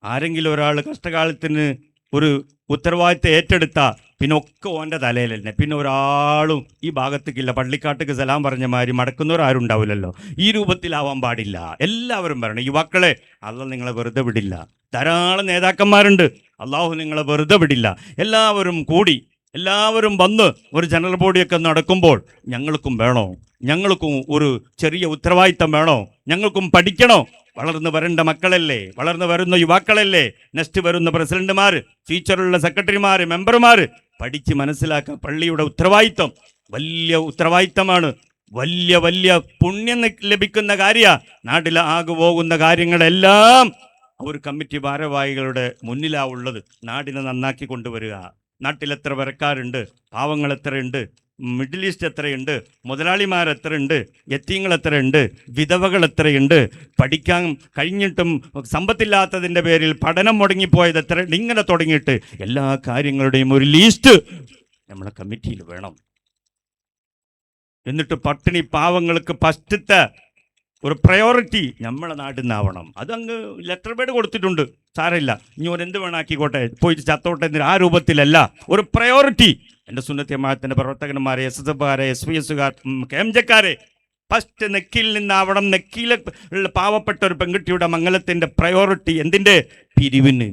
ആരെങ്കിലും ഒരാൾ കഷ്ടകാലത്തിന് ഒരു ഉത്തരവാദിത്തം ഏറ്റെടുത്ത പിന്നെ ഒക്കെ ഓൻ്റെ തലയിൽ തന്നെ, പിന്നെ ഒരാളും ഈ ഭാഗത്തേക്കില്ല. പള്ളിക്കാട്ടേക്ക് സലാം പറഞ്ഞ മാതിരി മടക്കുന്നവരാരും ഉണ്ടാവില്ലല്ലോ. ഈ രൂപത്തിലാവാൻ പാടില്ല. എല്ലാവരും വരണം. യുവാക്കളെ, അള്ളാഹ് നിങ്ങളെ വെറുതെ വിടില്ല. ധാരാളം നേതാക്കന്മാരുണ്ട്, അള്ളാഹു നിങ്ങളെ വെറുതെ വിടില്ല. എല്ലാവരും കൂടി, എല്ലാവരും വന്ന് ഒരു ജനറൽ ബോഡിയൊക്കെ നടക്കുമ്പോൾ ഞങ്ങൾക്കും വേണോ, ഞങ്ങൾക്കും ഒരു ചെറിയ ഉത്തരവാദിത്തം വേണോ, ഞങ്ങൾക്കും പഠിക്കണോ. വളർന്നു വരേണ്ട മക്കളല്ലേ, വളർന്നു വരുന്ന യുവാക്കളല്ലേ, നെക്സ്റ്റ് വരുന്ന പ്രസിഡന്റുമാർ, ഫ്യൂച്ചറുള്ള സെക്രട്ടറിമാർ, മെമ്പർമാർ, പഠിച്ച് മനസ്സിലാക്കുക. പള്ളിയുടെ ഉത്തരവാദിത്തം വലിയ ഉത്തരവാദിത്തമാണ്, വലിയ വലിയ പുണ്യം ലഭിക്കുന്ന കാര്യമാണ്. നാട്ടിൽ ആകെ പോകുന്ന കാര്യങ്ങളെല്ലാം ഒരു കമ്മിറ്റി ഭാരവാഹികളുടെ മുന്നിലാണ് ഉള്ളത്. നാടിനെ നന്നാക്കി കൊണ്ടുവരിക. നാട്ടിൽ എത്ര വരക്കാരുണ്ട്, പാവങ്ങൾ എത്രയുണ്ട്, മിഡിൽ ഈസ്റ്റ് എത്രയുണ്ട്, മുതലാളിമാർ എത്രയുണ്ട്, യത്തീങ്ങൾ എത്രയുണ്ട്, വിധവകൾ എത്രയുണ്ട്, പഠിക്കാൻ കഴിഞ്ഞിട്ടും സമ്പത്തില്ലാത്തതിൻ്റെ പേരിൽ പഠനം മുടങ്ങിപ്പോയത് എത്ര, ഇങ്ങനെ തുടങ്ങിയിട്ട് എല്ലാ കാര്യങ്ങളുടെയും ഒരു ലിസ്റ്റ് നമ്മളെ കമ്മിറ്റിയിൽ വേണം. എന്നിട്ട് പട്ടിണി പാവങ്ങൾക്ക് ഫസ്റ്റത്തെ ഒരു പ്രയോറിറ്റി നമ്മളെ നാട്ടിൽ നിന്നാവണം. അതങ്ങ് ലെറ്റർ പേഡ് കൊടുത്തിട്ടുണ്ട്, സാരമില്ല, ഇനി ഒരെന്ത് വേണാക്കിക്കോട്ടെ, പോയിട്ട് ചത്തോട്ടെ എന്നിട്ട് ആ രൂപത്തിലല്ല. ഒരു പ്രയോറിറ്റി. എൻ്റെ സുന്നത്തി ജമാഅത്തിൻ്റെ പ്രവർത്തകന്മാരെ, SSFകാരെ, SVSകാർ, KMJക്കാരെ, ഫസ്റ്റ് നെക്കിൽ നിന്നാവണം. നെക്കിയിലെ പാവപ്പെട്ട ഒരു പെൺകുട്ടിയുടെ മംഗലത്തിൻ്റെ പ്രയോറിറ്റി എന്തിൻ്റെ? പിരിവിന്.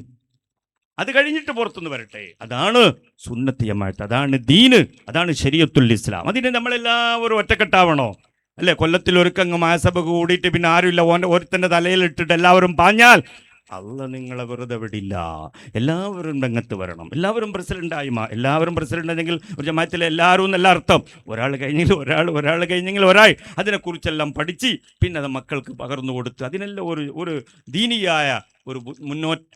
അത് കഴിഞ്ഞിട്ട് പുറത്തുനിന്ന് വരട്ടെ. അതാണ് സുന്നത്തി ജമാഅത്ത്, അതാണ് ദീന്, അതാണ് ശരീഅത്തുൽ ഇസ്ലാം. അതിന് നമ്മളെല്ലാവരും ഒറ്റക്കെട്ടാവണോ? അല്ലേ? കൊല്ലത്തിൽ ഒരുക്കങ്ങ് മഹാസഭ കൂടിയിട്ട് പിന്നെ ആരുമില്ല, ഒരുത്തൻ്റെ തലയിലിട്ടിട്ട് എല്ലാവരും പാഞ്ഞാൽ അള്ളാഹ് നിങ്ങളെ വെറുതെ വിടില്ല. എല്ലാവരും രംഗത്ത് വരണം. എല്ലാവരും പ്രസിഡന്റായി എല്ലാവരും പ്രസിഡന്റ് ആണെങ്കിൽ ഒരു ജമാഅത്തിലെ എല്ലാവരും എന്നല്ല അർത്ഥം. ഒരാൾ കഴിഞ്ഞെങ്കിൽ ഒരാൾ കഴിഞ്ഞെങ്കിൽ ഒരാൾ. അതിനെക്കുറിച്ചെല്ലാം പഠിച്ച് പിന്നെ അത് മക്കൾക്ക് പകർന്നു കൊടുത്ത് അതിനെല്ലാം ഒരു ദീനിയായ ഒരു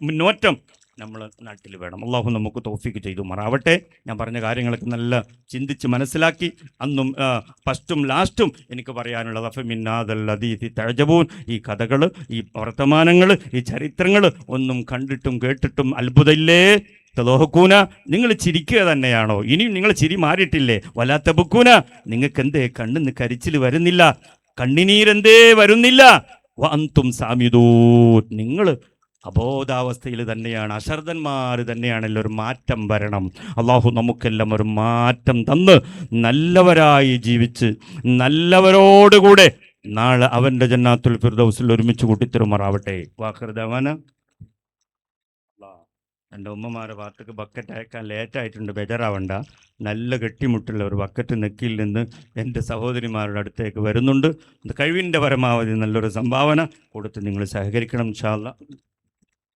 മുന്നോറ്റം നമ്മൾ നാട്ടിൽ വേണം. അള്ളാഹു നമുക്ക് തൗഫീക്ക് ചെയ്തു മാറാവട്ടെ. ഞാൻ പറഞ്ഞ കാര്യങ്ങളൊക്കെ നല്ല ചിന്തിച്ച് മനസ്സിലാക്കി. അന്നും ഫസ്റ്റും ലാസ്റ്റും എനിക്ക് പറയാനുള്ളത് അഫമിന്നാദല്ലദീതി തഅജബൂൻ. ഈ കഥകൾ, ഈ വർത്തമാനങ്ങൾ, ഈ ചരിത്രങ്ങൾ ഒന്നും കണ്ടിട്ടും കേട്ടിട്ടും അത്ഭുതമില്ലേ? തലോഹക്കൂന, നിങ്ങൾ ചിരിക്കുക തന്നെയാണോ? ഇനിയും നിങ്ങൾ ചിരി മാറിയിട്ടില്ലേ? വലാത്ത ബുക്കൂന, നിങ്ങൾക്ക് എന്തേ കണ്ണിന്ന് കരിച്ചിൽ വരുന്നില്ല? കണ്ണിനീരെന്തേ വരുന്നില്ല? വഅൻതും സാമിദൂൻ, നിങ്ങൾ അബോധാവസ്ഥയിൽ തന്നെയാണ്, അശ്രദ്ധന്മാർ തന്നെയാണല്ലോ. ഒരു മാറ്റം വരണം. അള്ളാഹു നമുക്കെല്ലാം ഒരു മാറ്റം തന്ന് നല്ലവരായി ജീവിച്ച് നല്ലവരോടുകൂടെ നാളെ അവൻ്റെ ജന്നാത്തുൽ ഫിർദൗസിൽ ഒരുമിച്ച് കൂട്ടിത്തരുമാറാവട്ടെ. വാഖിർ ദഅവാന എൻ്റെ ഉമ്മമാരെ ഭാഗത്തേക്ക് ബക്കറ്റ് അയക്കാൻ ലേറ്റായിട്ടുണ്ട്, ബേജാറാവണ്ട. നല്ല കെട്ടിമുട്ടുള്ള ഒരു ബക്കറ്റ് നെക്കിയിൽ നിന്ന് എൻ്റെ സഹോദരിമാരുടെ അടുത്തേക്ക് വരുന്നുണ്ട്. കഴിവിൻ്റെ പരമാവധി നല്ലൊരു സംഭാവന കൊടുത്ത് നിങ്ങൾ സഹകരിക്കണം ഇൻഷാ അല്ലാഹ്.